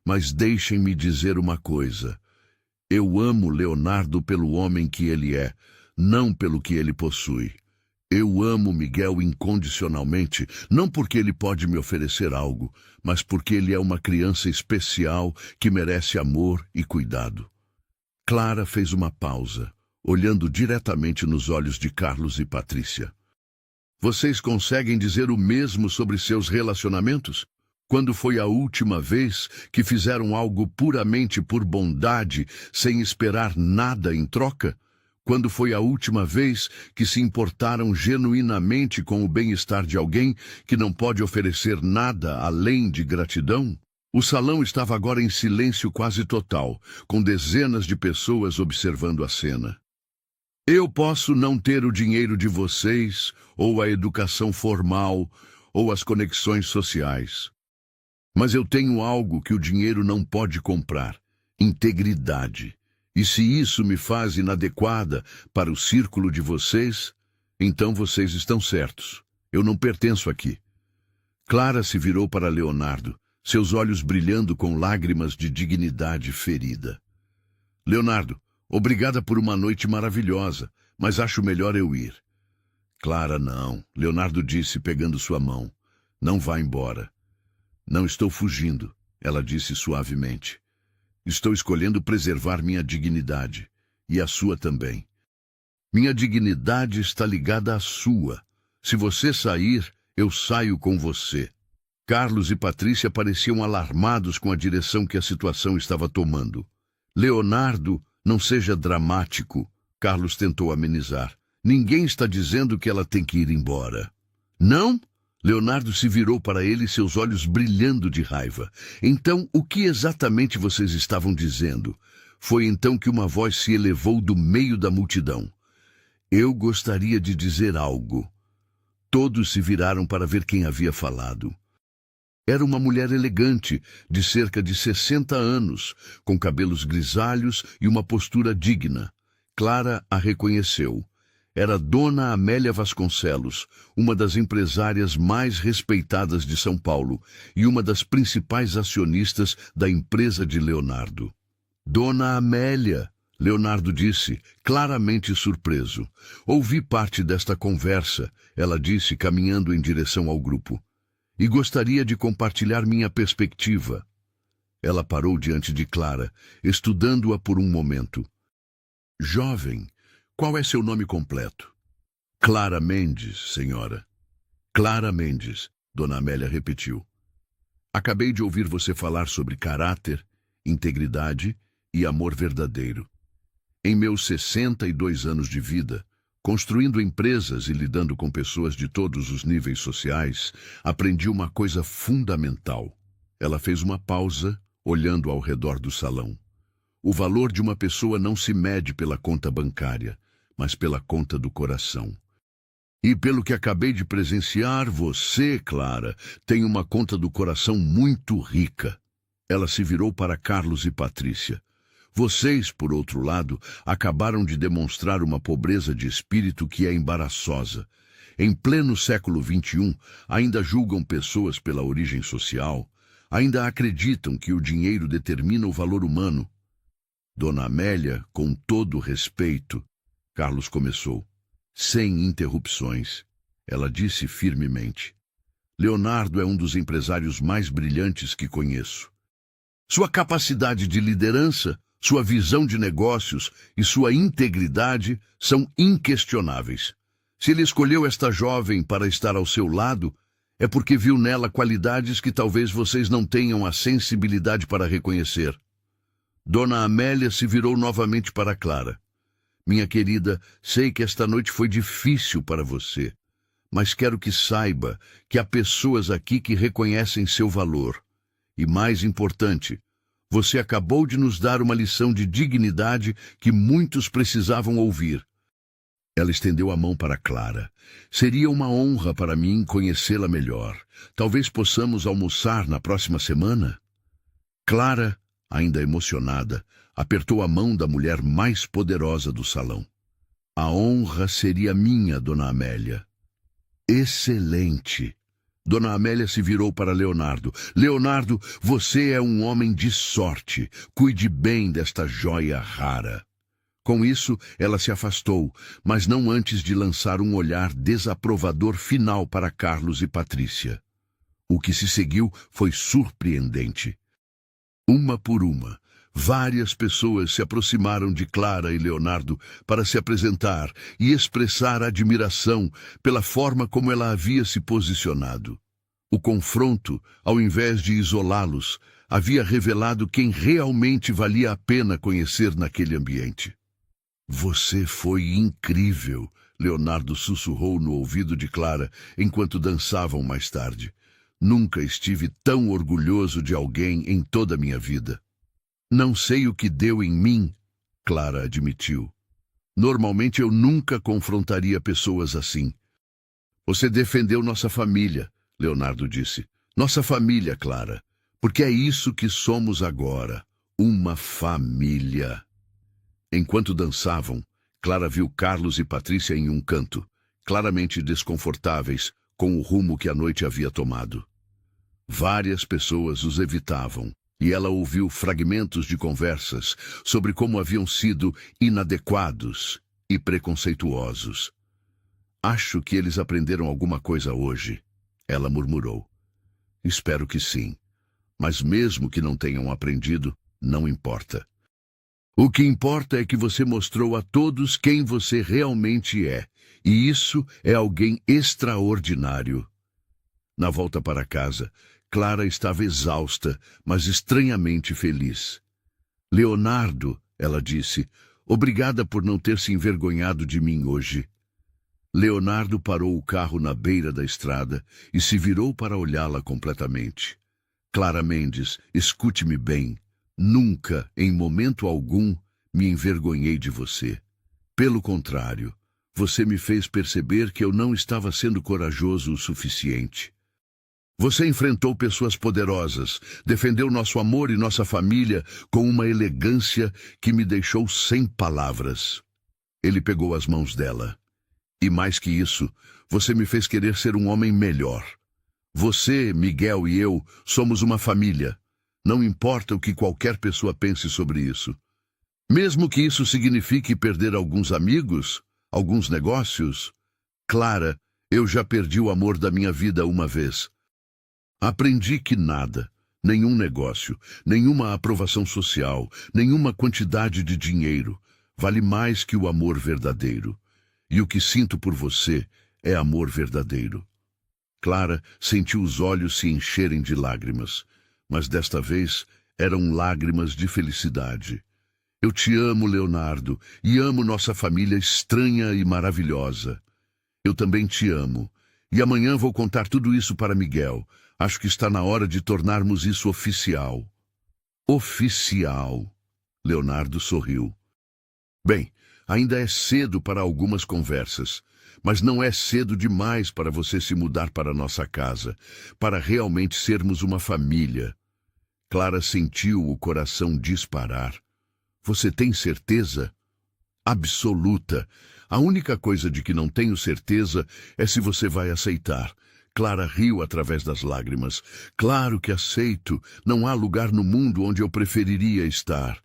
Mas deixem-me dizer uma coisa. Eu amo Leonardo pelo homem que ele é, não pelo que ele possui. Eu amo Miguel incondicionalmente, não porque ele pode me oferecer algo, mas porque ele é uma criança especial que merece amor e cuidado. Clara fez uma pausa, olhando diretamente nos olhos de Carlos e Patrícia. Vocês conseguem dizer o mesmo sobre seus relacionamentos? Quando foi a última vez que fizeram algo puramente por bondade, sem esperar nada em troca? Quando foi a última vez que se importaram genuinamente com o bem-estar de alguém que não pode oferecer nada além de gratidão? O salão estava agora em silêncio quase total, com dezenas de pessoas observando a cena. Eu posso não ter o dinheiro de vocês, ou a educação formal, ou as conexões sociais. Mas eu tenho algo que o dinheiro não pode comprar: integridade. E se isso me faz inadequada para o círculo de vocês, então vocês estão certos. Eu não pertenço aqui. Clara se virou para Leonardo, seus olhos brilhando com lágrimas de dignidade ferida. Leonardo, obrigada por uma noite maravilhosa, mas acho melhor eu ir. Clara, não, Leonardo disse, pegando sua mão. Não vá embora. Não estou fugindo, ela disse suavemente. Estou escolhendo preservar minha dignidade, e a sua também. Minha dignidade está ligada à sua. Se você sair, eu saio com você. Carlos e Patrícia pareciam alarmados com a direção que a situação estava tomando. Leonardo, não seja dramático, Carlos tentou amenizar. Ninguém está dizendo que ela tem que ir embora. Não? Leonardo se virou para ele, seus olhos brilhando de raiva. Então, o que exatamente vocês estavam dizendo? Foi então que uma voz se elevou do meio da multidão. Eu gostaria de dizer algo. Todos se viraram para ver quem havia falado. Era uma mulher elegante, de cerca de 60 anos, com cabelos grisalhos e uma postura digna. Clara a reconheceu. Era Dona Amélia Vasconcelos, uma das empresárias mais respeitadas de São Paulo e uma das principais acionistas da empresa de Leonardo. Dona Amélia, Leonardo disse, claramente surpreso. Ouvi parte desta conversa, ela disse, caminhando em direção ao grupo. E gostaria de compartilhar minha perspectiva. Ela parou diante de Clara, estudando-a por um momento. Jovem, qual é seu nome completo? Clara Mendes, senhora. Clara Mendes, Dona Amélia repetiu. Acabei de ouvir você falar sobre caráter, integridade e amor verdadeiro. Em meus 62 anos de vida, construindo empresas e lidando com pessoas de todos os níveis sociais, aprendi uma coisa fundamental. Ela fez uma pausa, olhando ao redor do salão. O valor de uma pessoa não se mede pela conta bancária, mas pela conta do coração. E pelo que acabei de presenciar, você, Clara, tem uma conta do coração muito rica. Ela se virou para Carlos e Patrícia. Vocês, por outro lado, acabaram de demonstrar uma pobreza de espírito que é embaraçosa. Em pleno século XXI, ainda julgam pessoas pela origem social, ainda acreditam que o dinheiro determina o valor humano. Dona Amélia, com todo respeito, Carlos começou, sem interrupções. Ela disse firmemente, Leonardo é um dos empresários mais brilhantes que conheço. Sua capacidade de liderança, sua visão de negócios e sua integridade são inquestionáveis. Se ele escolheu esta jovem para estar ao seu lado, é porque viu nela qualidades que talvez vocês não tenham a sensibilidade para reconhecer. Dona Amélia se virou novamente para Clara. Minha querida, sei que esta noite foi difícil para você, mas quero que saiba que há pessoas aqui que reconhecem seu valor. E mais importante, você acabou de nos dar uma lição de dignidade que muitos precisavam ouvir. Ela estendeu a mão para Clara. Seria uma honra para mim conhecê-la melhor. Talvez possamos almoçar na próxima semana? Clara, ainda emocionada, apertou a mão da mulher mais poderosa do salão. A honra seria minha, Dona Amélia. Excelente! Dona Amélia se virou para Leonardo. Leonardo, você é um homem de sorte. Cuide bem desta joia rara. Com isso, ela se afastou, mas não antes de lançar um olhar desaprovador final para Carlos e Patrícia. O que se seguiu foi surpreendente. Uma por uma, várias pessoas se aproximaram de Clara e Leonardo para se apresentar e expressar admiração pela forma como ela havia se posicionado. O confronto, ao invés de isolá-los, havia revelado quem realmente valia a pena conhecer naquele ambiente. Você foi incrível, Leonardo sussurrou no ouvido de Clara enquanto dançavam mais tarde. Nunca estive tão orgulhoso de alguém em toda a minha vida. Não sei o que deu em mim, Clara admitiu. Normalmente eu nunca confrontaria pessoas assim. Você defendeu nossa família, Leonardo disse. Nossa família, Clara. Porque é isso que somos agora. Uma família. Enquanto dançavam, Clara viu Carlos e Patrícia em um canto, claramente desconfortáveis com o rumo que a noite havia tomado. Várias pessoas os evitavam, e ela ouviu fragmentos de conversas sobre como haviam sido inadequados e preconceituosos. Acho que eles aprenderam alguma coisa hoje, ela murmurou. Espero que sim, mas mesmo que não tenham aprendido, não importa. O que importa é que você mostrou a todos quem você realmente é, e isso é alguém extraordinário. Na volta para casa, Clara estava exausta, mas estranhamente feliz. Leonardo, ela disse, obrigada por não ter se envergonhado de mim hoje. Leonardo parou o carro na beira da estrada e se virou para olhá-la completamente. Clara Mendes, escute-me bem. Nunca, em momento algum, me envergonhei de você. Pelo contrário, você me fez perceber que eu não estava sendo corajoso o suficiente. Você enfrentou pessoas poderosas, defendeu nosso amor e nossa família com uma elegância que me deixou sem palavras. Ele pegou as mãos dela. E mais que isso, você me fez querer ser um homem melhor. Você, Miguel e eu somos uma família. Não importa o que qualquer pessoa pense sobre isso. Mesmo que isso signifique perder alguns amigos, alguns negócios. Clara, eu já perdi o amor da minha vida uma vez. Aprendi que nada, nenhum negócio, nenhuma aprovação social, nenhuma quantidade de dinheiro, vale mais que o amor verdadeiro. E o que sinto por você é amor verdadeiro. Clara sentiu os olhos se encherem de lágrimas, mas desta vez eram lágrimas de felicidade. Eu te amo, Leonardo, e amo nossa família estranha e maravilhosa. Eu também te amo, e amanhã vou contar tudo isso para Miguel. Acho que está na hora de tornarmos isso oficial. Oficial. Leonardo sorriu. Bem, ainda é cedo para algumas conversas, mas não é cedo demais para você se mudar para nossa casa, para realmente sermos uma família. Clara sentiu o coração disparar. Você tem certeza? Absoluta. A única coisa de que não tenho certeza é se você vai aceitar. Clara riu através das lágrimas. Claro que aceito. Não há lugar no mundo onde eu preferiria estar.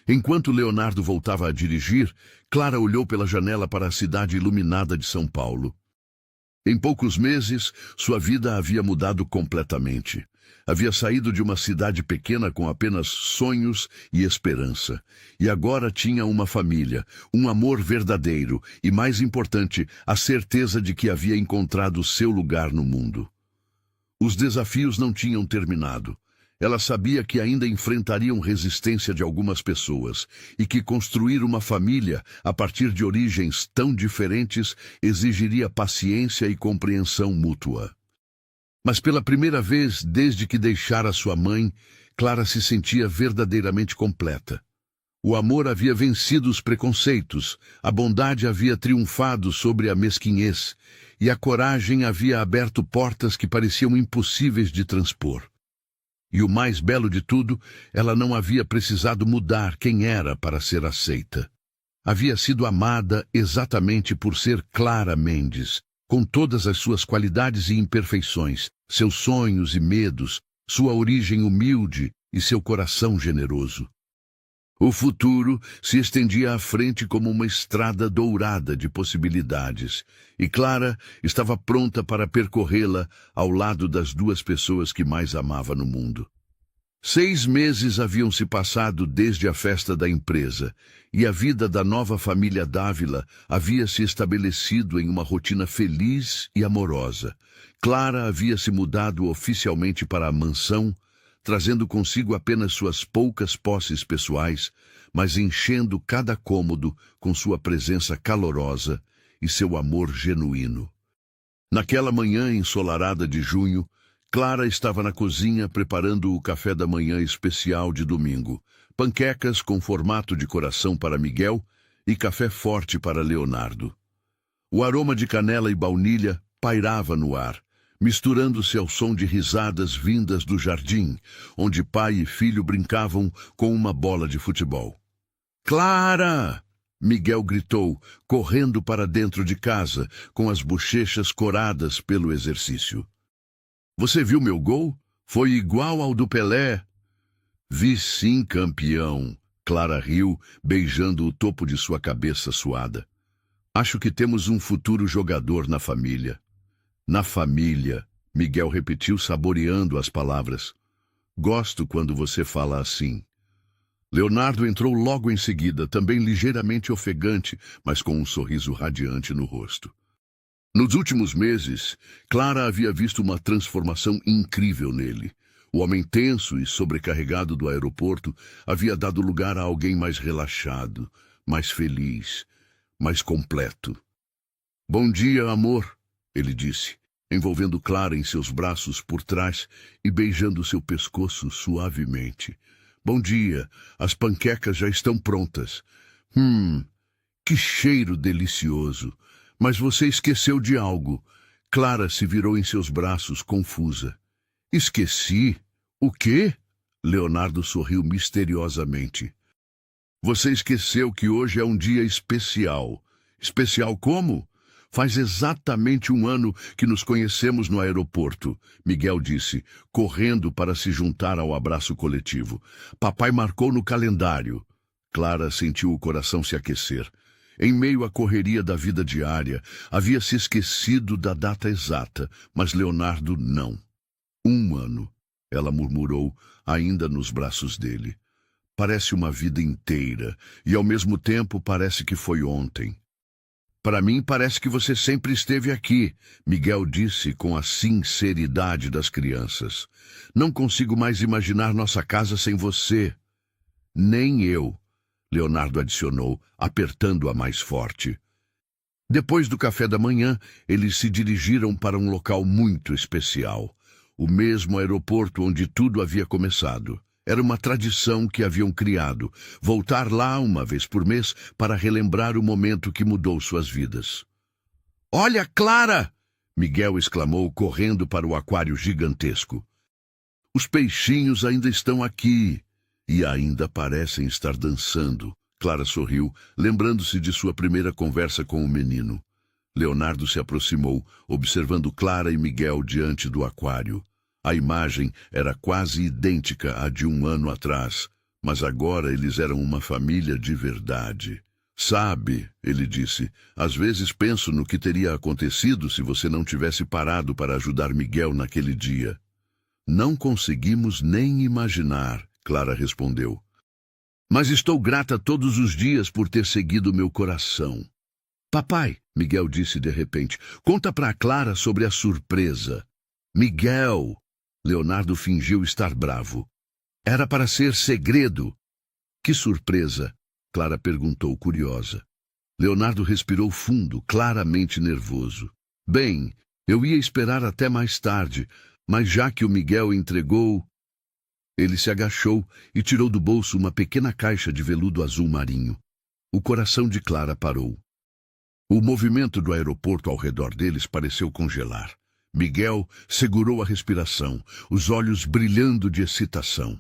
Enquanto Leonardo voltava a dirigir, Clara olhou pela janela para a cidade iluminada de São Paulo. Em poucos meses, sua vida havia mudado completamente. Havia saído de uma cidade pequena com apenas sonhos e esperança. E agora tinha uma família, um amor verdadeiro e, mais importante, a certeza de que havia encontrado seu lugar no mundo. Os desafios não tinham terminado. Ela sabia que ainda enfrentariam resistência de algumas pessoas e que construir uma família a partir de origens tão diferentes exigiria paciência e compreensão mútua. Mas pela primeira vez desde que deixara sua mãe, Clara se sentia verdadeiramente completa. O amor havia vencido os preconceitos, a bondade havia triunfado sobre a mesquinhez e a coragem havia aberto portas que pareciam impossíveis de transpor. E o mais belo de tudo, ela não havia precisado mudar quem era para ser aceita. Havia sido amada exatamente por ser Clara Mendes, com todas as suas qualidades e imperfeições, seus sonhos e medos, sua origem humilde e seu coração generoso. O futuro se estendia à frente como uma estrada dourada de possibilidades, e Clara estava pronta para percorrê-la ao lado das duas pessoas que mais amava no mundo. 6 meses haviam se passado desde a festa da empresa, e a vida da nova família Dávila havia se estabelecido em uma rotina feliz e amorosa. Clara havia se mudado oficialmente para a mansão, trazendo consigo apenas suas poucas posses pessoais, mas enchendo cada cômodo com sua presença calorosa e seu amor genuíno. Naquela manhã ensolarada de junho, Clara estava na cozinha preparando o café da manhã especial de domingo, panquecas com formato de coração para Miguel e café forte para Leonardo. O aroma de canela e baunilha pairava no ar, misturando-se ao som de risadas vindas do jardim, onde pai e filho brincavam com uma bola de futebol. «Clara!» Miguel gritou, correndo para dentro de casa, com as bochechas coradas pelo exercício. «Você viu meu gol? Foi igual ao do Pelé!» «Vi sim, campeão!» Clara riu, beijando o topo de sua cabeça suada. «Acho que temos um futuro jogador na família.» «Na família», Miguel repetiu, saboreando as palavras. «Gosto quando você fala assim.» Leonardo entrou logo em seguida, também ligeiramente ofegante, mas com um sorriso radiante no rosto. Nos últimos meses, Clara havia visto uma transformação incrível nele. O homem tenso e sobrecarregado do aeroporto havia dado lugar a alguém mais relaxado, mais feliz, mais completo. «Bom dia, amor», ele disse, envolvendo Clara em seus braços por trás e beijando seu pescoço suavemente. «Bom dia, as panquecas já estão prontas. Que cheiro delicioso! Mas você esqueceu de algo.» Clara se virou em seus braços, confusa. Esqueci? O quê? Leonardo sorriu misteriosamente. Você esqueceu que hoje é um dia especial. Especial como? Faz exatamente um ano que nos conhecemos no aeroporto, Miguel disse, correndo para se juntar ao abraço coletivo. Papai marcou no calendário. Clara sentiu o coração se aquecer. Em meio à correria da vida diária, havia se esquecido da data exata, mas Leonardo não. 1 ano, ela murmurou, ainda nos braços dele. Parece uma vida inteira, e ao mesmo tempo parece que foi ontem. Para mim parece que você sempre esteve aqui, Miguel disse com a sinceridade das crianças. Não consigo mais imaginar nossa casa sem você. Nem eu, Leonardo adicionou, apertando-a mais forte. Depois do café da manhã, eles se dirigiram para um local muito especial. O mesmo aeroporto onde tudo havia começado. Era uma tradição que haviam criado, voltar lá uma vez por mês para relembrar o momento que mudou suas vidas. Olha, Clara! Miguel exclamou, correndo para o aquário gigantesco. Os peixinhos ainda estão aqui e ainda parecem estar dançando. Clara sorriu, lembrando-se de sua primeira conversa com o menino. Leonardo se aproximou, observando Clara e Miguel diante do aquário. A imagem era quase idêntica à de 1 ano atrás, mas agora eles eram uma família de verdade. Sabe, ele disse, às vezes penso no que teria acontecido se você não tivesse parado para ajudar Miguel naquele dia. Não conseguimos nem imaginar, Clara respondeu. Mas estou grata todos os dias por ter seguido meu coração. Papai, Miguel disse de repente, conta para Clara sobre a surpresa. Miguel! Leonardo fingiu estar bravo. Era para ser segredo. Que surpresa? Clara perguntou, curiosa. Leonardo respirou fundo, claramente nervoso. Bem, eu ia esperar até mais tarde, mas já que o Miguel entregou... Ele se agachou e tirou do bolso uma pequena caixa de veludo azul marinho. O coração de Clara parou. O movimento do aeroporto ao redor deles pareceu congelar. Miguel segurou a respiração, os olhos brilhando de excitação.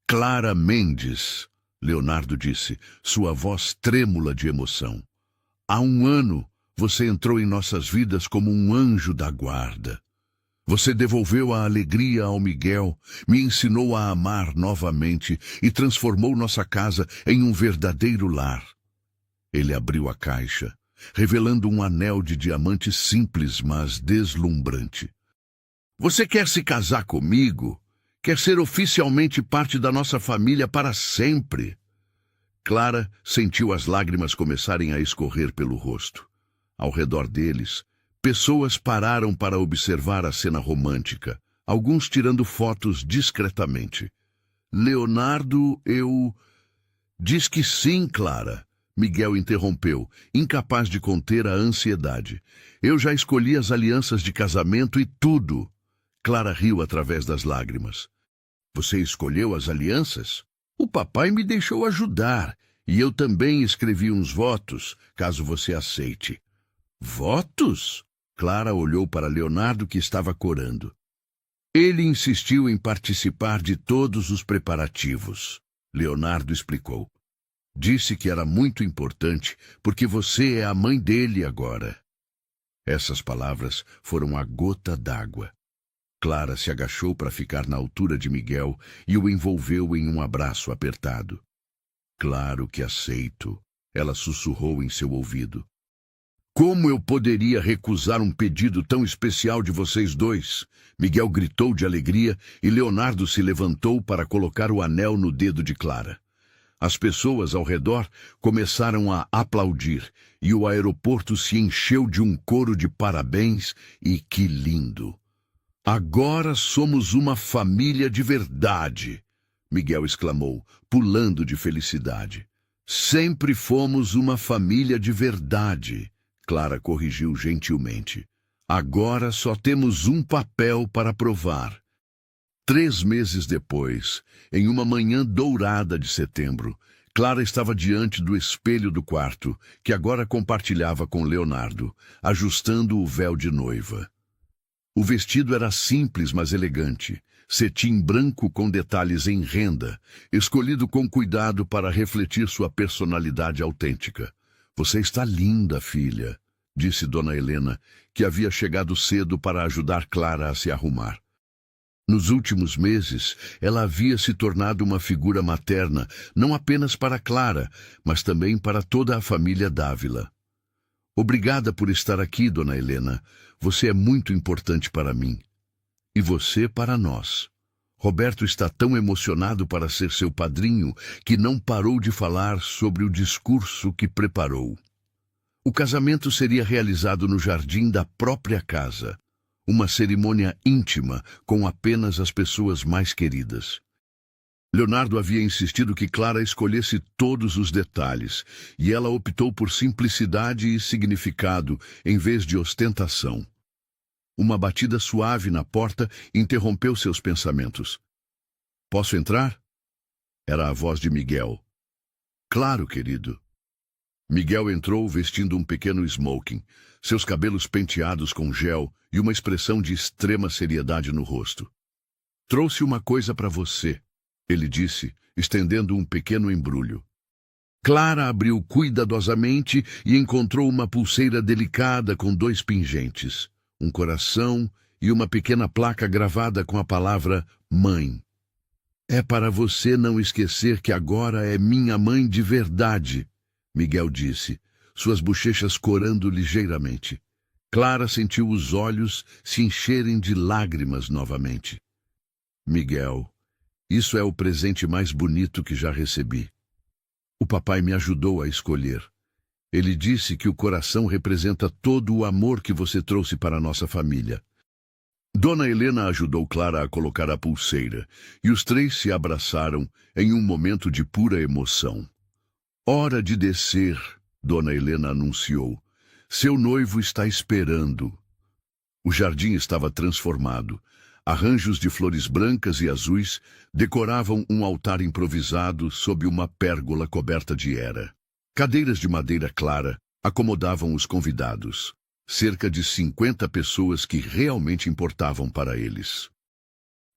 Clara Mendes, Leonardo disse, sua voz trêmula de emoção. Há 1 ano, você entrou em nossas vidas como um anjo da guarda. Você devolveu a alegria ao Miguel, me ensinou a amar novamente e transformou nossa casa em um verdadeiro lar. Ele abriu a caixa, revelando um anel de diamante simples, mas deslumbrante. Você quer se casar comigo? Quer ser oficialmente parte da nossa família para sempre? Clara sentiu as lágrimas começarem a escorrer pelo rosto. Ao redor deles, pessoas pararam para observar a cena romântica, alguns tirando fotos discretamente. Leonardo, Diz que sim, Clara. Miguel interrompeu, incapaz de conter a ansiedade. Eu já escolhi as alianças de casamento e tudo. Clara riu através das lágrimas. Você escolheu as alianças? O papai me deixou ajudar, e eu também escrevi uns votos, caso você aceite. Votos? Clara olhou para Leonardo, que estava corando. Ele insistiu em participar de todos os preparativos. Leonardo explicou. Disse que era muito importante, porque você é a mãe dele agora. Essas palavras foram a gota d'água. Clara se agachou para ficar na altura de Miguel e o envolveu em um abraço apertado. Claro que aceito, ela sussurrou em seu ouvido. Como eu poderia recusar um pedido tão especial de vocês dois? Miguel gritou de alegria e Leonardo se levantou para colocar o anel no dedo de Clara. As pessoas ao redor começaram a aplaudir e o aeroporto se encheu de um coro de parabéns e que lindo. Agora somos uma família de verdade, Miguel exclamou, pulando de felicidade. Sempre fomos uma família de verdade, Clara corrigiu gentilmente. Agora só temos um papel para provar. 3 meses depois, em uma manhã dourada de setembro, Clara estava diante do espelho do quarto, que agora compartilhava com Leonardo, ajustando o véu de noiva. O vestido era simples, mas elegante. Cetim branco com detalhes em renda, escolhido com cuidado para refletir sua personalidade autêntica. Você está linda, filha, disse Dona Helena, que havia chegado cedo para ajudar Clara a se arrumar. Nos últimos meses, ela havia se tornado uma figura materna, não apenas para Clara, mas também para toda a família Dávila. Obrigada por estar aqui, Dona Helena. Você é muito importante para mim. E você para nós. Roberto está tão emocionado para ser seu padrinho que não parou de falar sobre o discurso que preparou. O casamento seria realizado no jardim da própria casa. Uma cerimônia íntima com apenas as pessoas mais queridas. Leonardo havia insistido que Clara escolhesse todos os detalhes, e ela optou por simplicidade e significado em vez de ostentação. Uma batida suave na porta interrompeu seus pensamentos. "Posso entrar?" Era a voz de Miguel. "Claro, querido." Miguel entrou vestindo um pequeno smoking, seus cabelos penteados com gel e uma expressão de extrema seriedade no rosto. "Trouxe uma coisa para você," ele disse, estendendo um pequeno embrulho. Clara abriu cuidadosamente e encontrou uma pulseira delicada com 2 pingentes, um coração e uma pequena placa gravada com a palavra mãe. "É para você não esquecer que agora é minha mãe de verdade," Miguel disse, suas bochechas corando ligeiramente. Clara sentiu os olhos se encherem de lágrimas novamente. "Miguel, isso é o presente mais bonito que já recebi. O papai me ajudou a escolher. Ele disse que o coração representa todo o amor que você trouxe para a nossa família." Dona Helena ajudou Clara a colocar a pulseira, e os 3 se abraçaram em um momento de pura emoção. "Hora de descer," Dona Helena anunciou. "Seu noivo está esperando." O jardim estava transformado. Arranjos de flores brancas e azuis decoravam um altar improvisado sob uma pérgola coberta de era. Cadeiras de madeira clara acomodavam os convidados, cerca de 50 pessoas que realmente importavam para eles.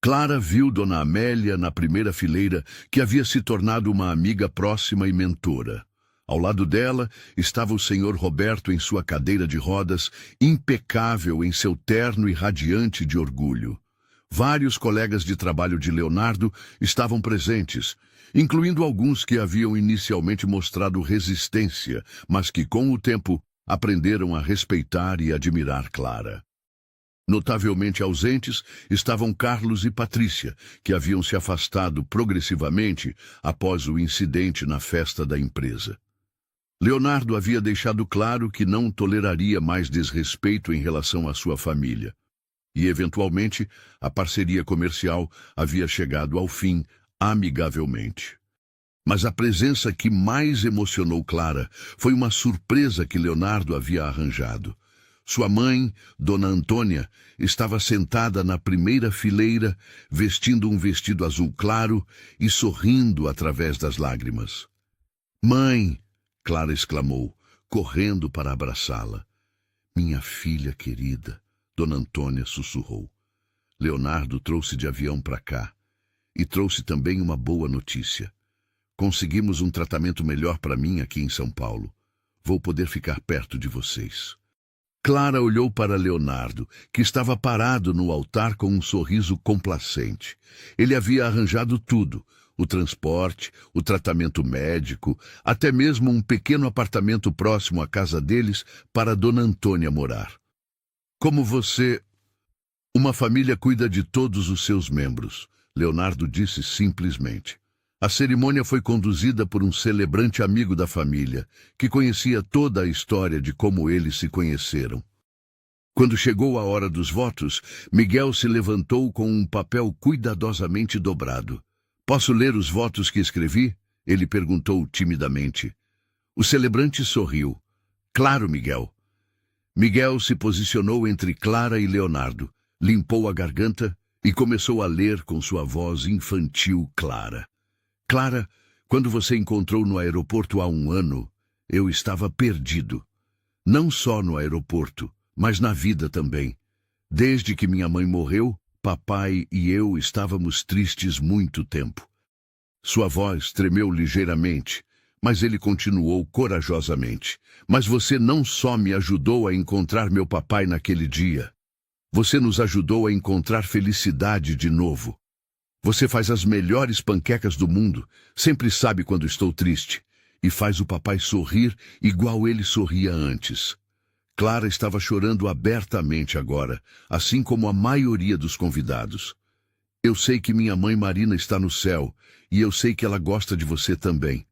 Clara viu Dona Amélia na primeira fileira, que havia se tornado uma amiga próxima e mentora. Ao lado dela estava o senhor Roberto em sua cadeira de rodas, impecável em seu terno e radiante de orgulho. Vários colegas de trabalho de Leonardo estavam presentes, incluindo alguns que haviam inicialmente mostrado resistência, mas que, com o tempo, aprenderam a respeitar e admirar Clara. Notavelmente ausentes estavam Carlos e Patrícia, que haviam se afastado progressivamente após o incidente na festa da empresa. Leonardo havia deixado claro que não toleraria mais desrespeito em relação à sua família. E, eventualmente, a parceria comercial havia chegado ao fim amigavelmente. Mas a presença que mais emocionou Clara foi uma surpresa que Leonardo havia arranjado. Sua mãe, Dona Antônia, estava sentada na primeira fileira, vestindo um vestido azul claro e sorrindo através das lágrimas. "Mãe!" Clara exclamou, correndo para abraçá-la. "Minha filha querida!" Dona Antônia sussurrou. "Leonardo trouxe de avião para cá. E trouxe também uma boa notícia. Conseguimos um tratamento melhor para mim aqui em São Paulo. Vou poder ficar perto de vocês." Clara olhou para Leonardo, que estava parado no altar com um sorriso complacente. Ele havia arranjado tudo: o transporte, o tratamento médico, até mesmo um pequeno apartamento próximo à casa deles para Dona Antônia morar. "Como você... Uma família cuida de todos os seus membros," Leonardo disse simplesmente. A cerimônia foi conduzida por um celebrante amigo da família, que conhecia toda a história de como eles se conheceram. Quando chegou a hora dos votos, Miguel se levantou com um papel cuidadosamente dobrado. "Posso ler os votos que escrevi?" ele perguntou timidamente. O celebrante sorriu. "Claro, Miguel." Miguel se posicionou entre Clara e Leonardo, limpou a garganta e começou a ler com sua voz infantil clara. "Clara, quando você encontrou no aeroporto há 1 ano, eu estava perdido. Não só no aeroporto, mas na vida também. Desde que minha mãe morreu, papai e eu estávamos tristes muito tempo. Sua voz tremeu ligeiramente, mas ele continuou corajosamente. Mas você não só me ajudou a encontrar meu papai naquele dia. Você nos ajudou a encontrar felicidade de novo. Você faz as melhores panquecas do mundo, sempre sabe quando estou triste, e faz o papai sorrir igual ele sorria antes. Clara estava chorando abertamente agora, assim como a maioria dos convidados. Eu sei que minha mãe Marina está no céu, e eu sei que ela gosta de você também.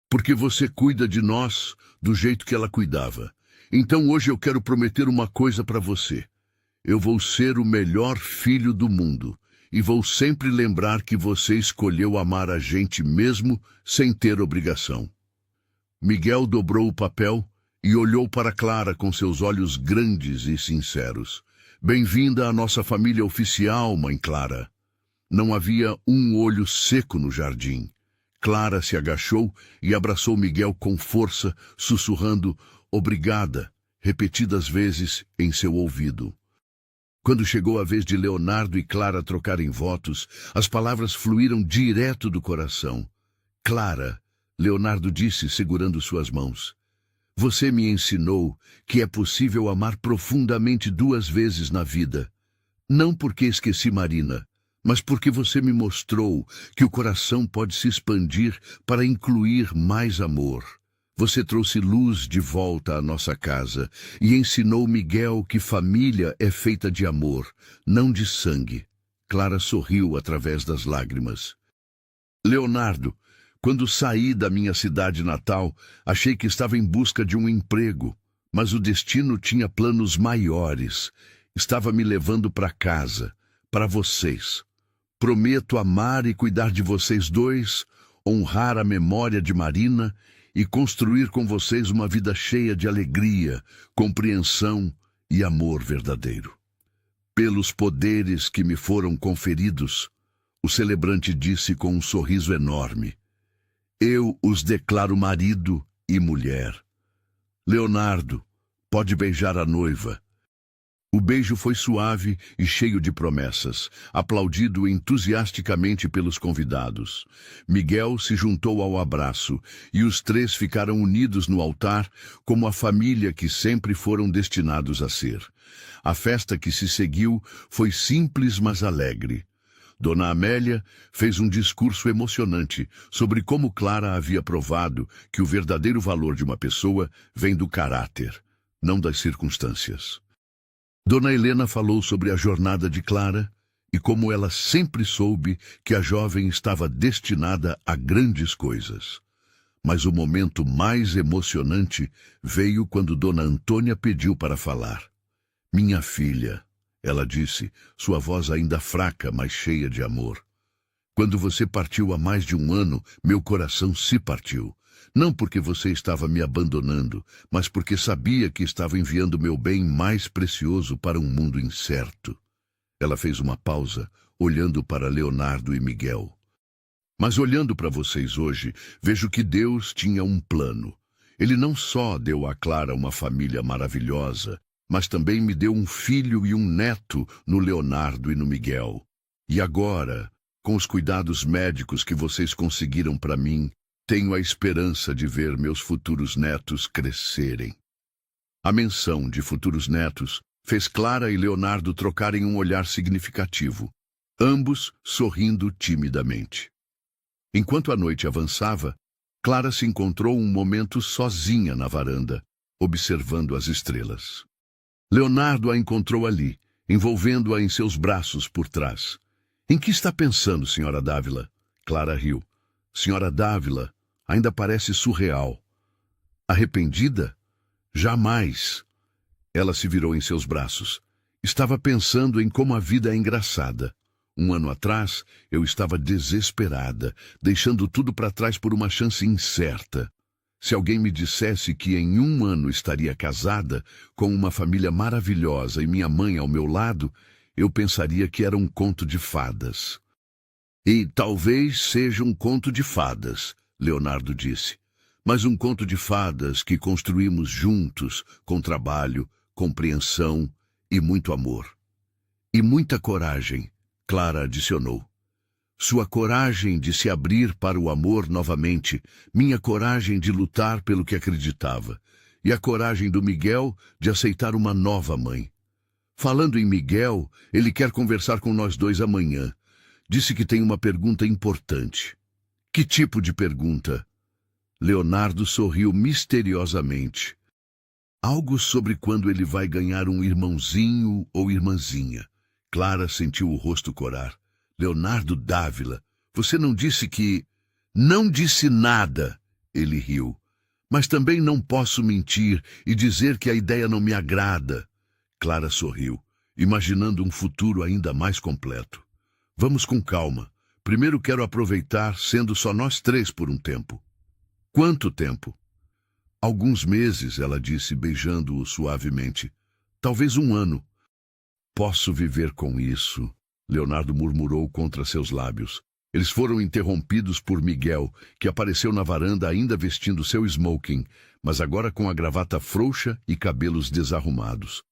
Porque você cuida de nós do jeito que ela cuidava. Então hoje eu quero prometer uma coisa para você. Eu vou ser o melhor filho do mundo, e vou sempre lembrar que você escolheu amar a gente mesmo sem ter obrigação. Miguel dobrou o papel e olhou para Clara com seus olhos grandes e sinceros. Bem-vinda à nossa família oficial, mãe Clara. Não havia um olho seco no jardim. Clara se agachou e abraçou Miguel com força, sussurrando "obrigada" repetidas vezes em seu ouvido. Quando chegou a vez de Leonardo e Clara trocarem votos, as palavras fluíram direto do coração. Clara, Leonardo disse segurando suas mãos. Você me ensinou que é possível amar profundamente 2 vezes na vida. Não porque esqueci Marina, mas porque você me mostrou que o coração pode se expandir para incluir mais amor. Você trouxe luz de volta à nossa casa e ensinou Miguel que família é feita de amor, não de sangue. Clara sorriu através das lágrimas. Leonardo, quando saí da minha cidade natal, achei que estava em busca de um emprego, mas o destino tinha planos maiores. Estava me levando para casa, para vocês. Prometo amar e cuidar de vocês dois, honrar a memória de Marina e construir com vocês uma vida cheia de alegria, compreensão e amor verdadeiro. Pelos poderes que me foram conferidos, o celebrante disse com um sorriso enorme, eu os declaro marido e mulher. Leonardo, pode beijar a noiva. O beijo foi suave e cheio de promessas, aplaudido entusiasticamente pelos convidados. Miguel se juntou ao abraço e os 3 ficaram unidos no altar como a família que sempre foram destinados a ser. A festa que se seguiu foi simples, mas alegre. Dona Amélia fez um discurso emocionante sobre como Clara havia provado que o verdadeiro valor de uma pessoa vem do caráter, não das circunstâncias. Dona Helena falou sobre a jornada de Clara e como ela sempre soube que a jovem estava destinada a grandes coisas. Mas o momento mais emocionante veio quando Dona Antônia pediu para falar. Minha filha, ela disse, sua voz ainda fraca, mas cheia de amor. Quando você partiu há mais de 1 ano, meu coração se partiu. Não porque você estava me abandonando, mas porque sabia que estava enviando meu bem mais precioso para um mundo incerto. Ela fez uma pausa, olhando para Leonardo e Miguel. Mas olhando para vocês hoje, vejo que Deus tinha um plano. Ele não só deu a Clara uma família maravilhosa, mas também me deu um filho e um neto no Leonardo e no Miguel. E agora, com os cuidados médicos que vocês conseguiram para mim, tenho a esperança de ver meus futuros netos crescerem. A menção de futuros netos fez Clara e Leonardo trocarem um olhar significativo, ambos sorrindo timidamente. Enquanto a noite avançava, Clara se encontrou um momento sozinha na varanda, observando as estrelas. Leonardo a encontrou ali, envolvendo-a em seus braços por trás. Em que está pensando, senhora Dávila? Clara riu. Senhora Dávila ainda parece surreal. Arrependida? Jamais. Ela se virou em seus braços. Estava pensando em como a vida é engraçada. 1 ano atrás, eu estava desesperada, deixando tudo para trás por uma chance incerta. Se alguém me dissesse que em 1 ano estaria casada, com uma família maravilhosa e minha mãe ao meu lado, eu pensaria que era um conto de fadas. E talvez seja um conto de fadas, Leonardo disse, mas um conto de fadas que construímos juntos, com trabalho, compreensão e muito amor. E muita coragem, Clara adicionou. Sua coragem de se abrir para o amor novamente, minha coragem de lutar pelo que acreditava, e a coragem do Miguel de aceitar uma nova mãe. Falando em Miguel, ele quer conversar com nós dois amanhã. Disse que tem uma pergunta importante. Que tipo de pergunta? Leonardo sorriu misteriosamente. Algo sobre quando ele vai ganhar um irmãozinho ou irmãzinha. Clara sentiu o rosto corar. Leonardo Dávila, você não disse que... Não disse nada, ele riu. Mas também não posso mentir e dizer que a ideia não me agrada. Clara sorriu, imaginando um futuro ainda mais completo. Vamos com calma. Primeiro quero aproveitar sendo só nós três por um tempo. Quanto tempo? Alguns meses, ela disse, beijando-o suavemente. Talvez um ano. Posso viver com isso, Leonardo murmurou contra seus lábios. Eles foram interrompidos por Miguel, que apareceu na varanda ainda vestindo seu smoking, mas agora com a gravata frouxa e cabelos desarrumados.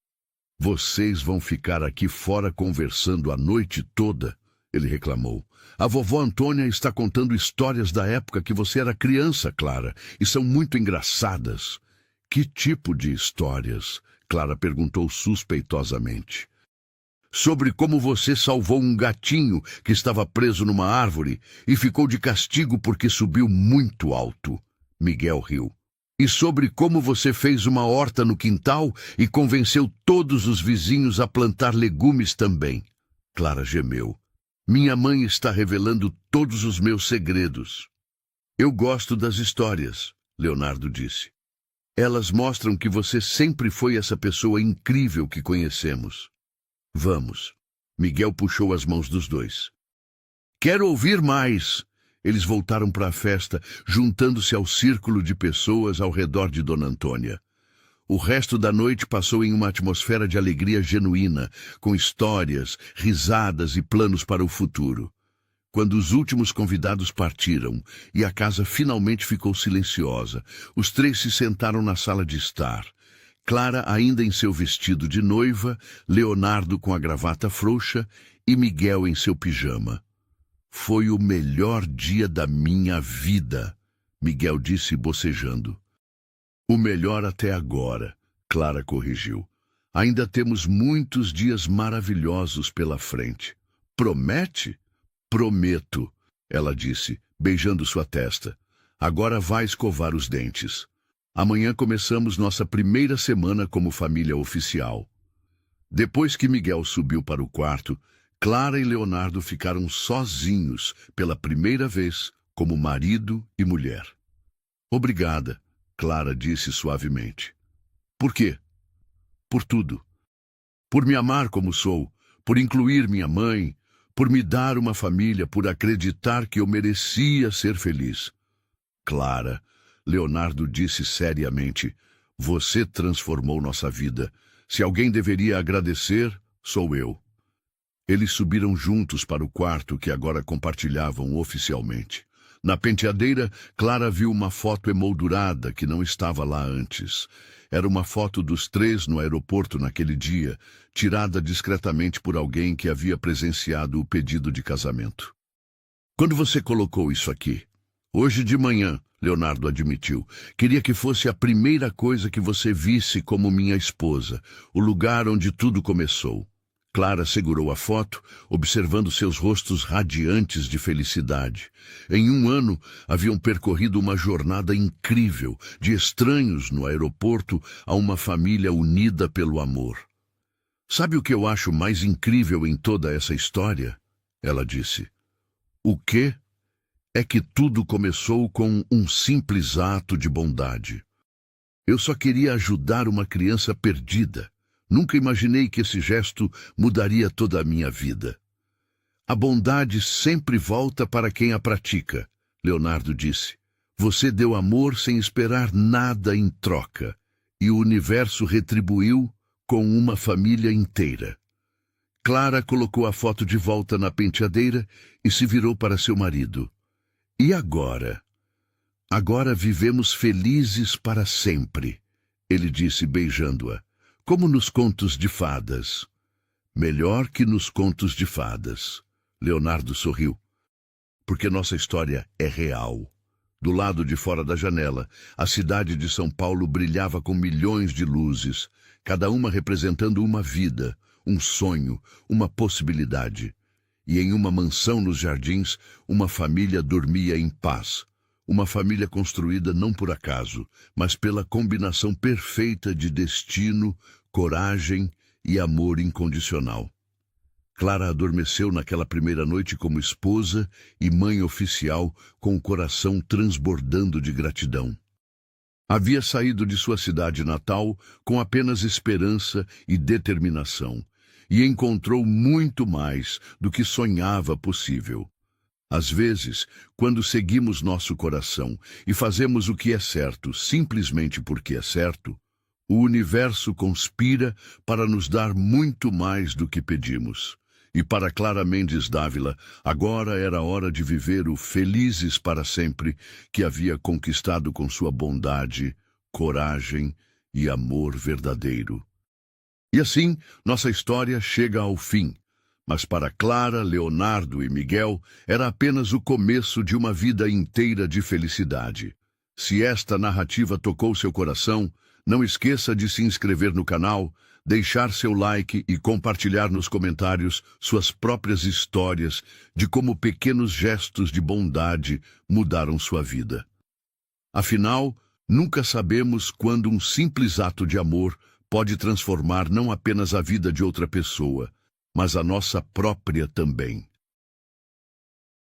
Vocês vão ficar aqui fora conversando a noite toda, ele reclamou. A vovó Antônia está contando histórias da época que você era criança, Clara, e são muito engraçadas. Que tipo de histórias? Clara perguntou suspeitosamente. Sobre como você salvou um gatinho que estava preso numa árvore e ficou de castigo porque subiu muito alto. Miguel riu. E sobre como você fez uma horta no quintal e convenceu todos os vizinhos a plantar legumes também. Clara gemeu. Minha mãe está revelando todos os meus segredos. Eu gosto das histórias, Leonardo disse. Elas mostram que você sempre foi essa pessoa incrível que conhecemos. Vamos. Miguel puxou as mãos dos dois. Quero ouvir mais. Eles voltaram para a festa, juntando-se ao círculo de pessoas ao redor de Dona Antônia. O resto da noite passou em uma atmosfera de alegria genuína, com histórias, risadas e planos para o futuro. Quando os últimos convidados partiram e a casa finalmente ficou silenciosa, os três se sentaram na sala de estar. Clara ainda em seu vestido de noiva, Leonardo com a gravata frouxa e Miguel em seu pijama. Foi o melhor dia da minha vida, Miguel disse bocejando. O melhor até agora, Clara corrigiu. Ainda temos muitos dias maravilhosos pela frente. Promete? Prometo, ela disse, beijando sua testa. Agora vai escovar os dentes. Amanhã começamos nossa primeira semana como família oficial. Depois que Miguel subiu para o quarto, Clara e Leonardo ficaram sozinhos pela primeira vez como marido e mulher. Obrigada, Clara disse suavemente. Por quê? Por tudo. Por me amar como sou, por incluir minha mãe, por me dar uma família, por acreditar que eu merecia ser feliz. Clara, Leonardo disse seriamente, você transformou nossa vida. Se alguém deveria agradecer, sou eu. Eles subiram juntos para o quarto que agora compartilhavam oficialmente. Na penteadeira, Clara viu uma foto emoldurada que não estava lá antes. Era uma foto dos três no aeroporto naquele dia, tirada discretamente por alguém que havia presenciado o pedido de casamento. Quando você colocou isso aqui? Hoje de manhã, Leonardo admitiu. Queria que fosse a primeira coisa que você visse como minha esposa, o lugar onde tudo começou. Clara segurou a foto, observando seus rostos radiantes de felicidade. Em um ano, haviam percorrido uma jornada incrível, de estranhos no aeroporto a uma família unida pelo amor. Sabe o que eu acho mais incrível em toda essa história? Ela disse. O quê? É que tudo começou com um simples ato de bondade. Eu só queria ajudar uma criança perdida. Nunca imaginei que esse gesto mudaria toda a minha vida. A bondade sempre volta para quem a pratica, Leonardo disse. Você deu amor sem esperar nada em troca, e o universo retribuiu com uma família inteira. Clara colocou a foto de volta na penteadeira e se virou para seu marido. E agora? Agora vivemos felizes para sempre, ele disse beijando-a. Como nos contos de fadas. Melhor que nos contos de fadas. Leonardo sorriu. Porque nossa história é real. Do lado de fora da janela, a cidade de São Paulo brilhava com milhões de luzes, cada uma representando uma vida, um sonho, uma possibilidade. E em uma mansão nos jardins, uma família dormia em paz. Uma família construída não por acaso, mas pela combinação perfeita de destino, coragem e amor incondicional. Clara adormeceu naquela primeira noite como esposa e mãe oficial, com o coração transbordando de gratidão. Havia saído de sua cidade natal com apenas esperança e determinação, e encontrou muito mais do que sonhava possível. Às vezes, quando seguimos nosso coração e fazemos o que é certo simplesmente porque é certo, o universo conspira para nos dar muito mais do que pedimos. E para Clara Mendes Dávila, agora era hora de viver o felizes para sempre que havia conquistado com sua bondade, coragem e amor verdadeiro. E assim, nossa história chega ao fim. Mas para Clara, Leonardo e Miguel, era apenas o começo de uma vida inteira de felicidade. Se esta narrativa tocou seu coração, não esqueça de se inscrever no canal, deixar seu like e compartilhar nos comentários suas próprias histórias de como pequenos gestos de bondade mudaram sua vida. Afinal, nunca sabemos quando um simples ato de amor pode transformar não apenas a vida de outra pessoa, mas a nossa própria também.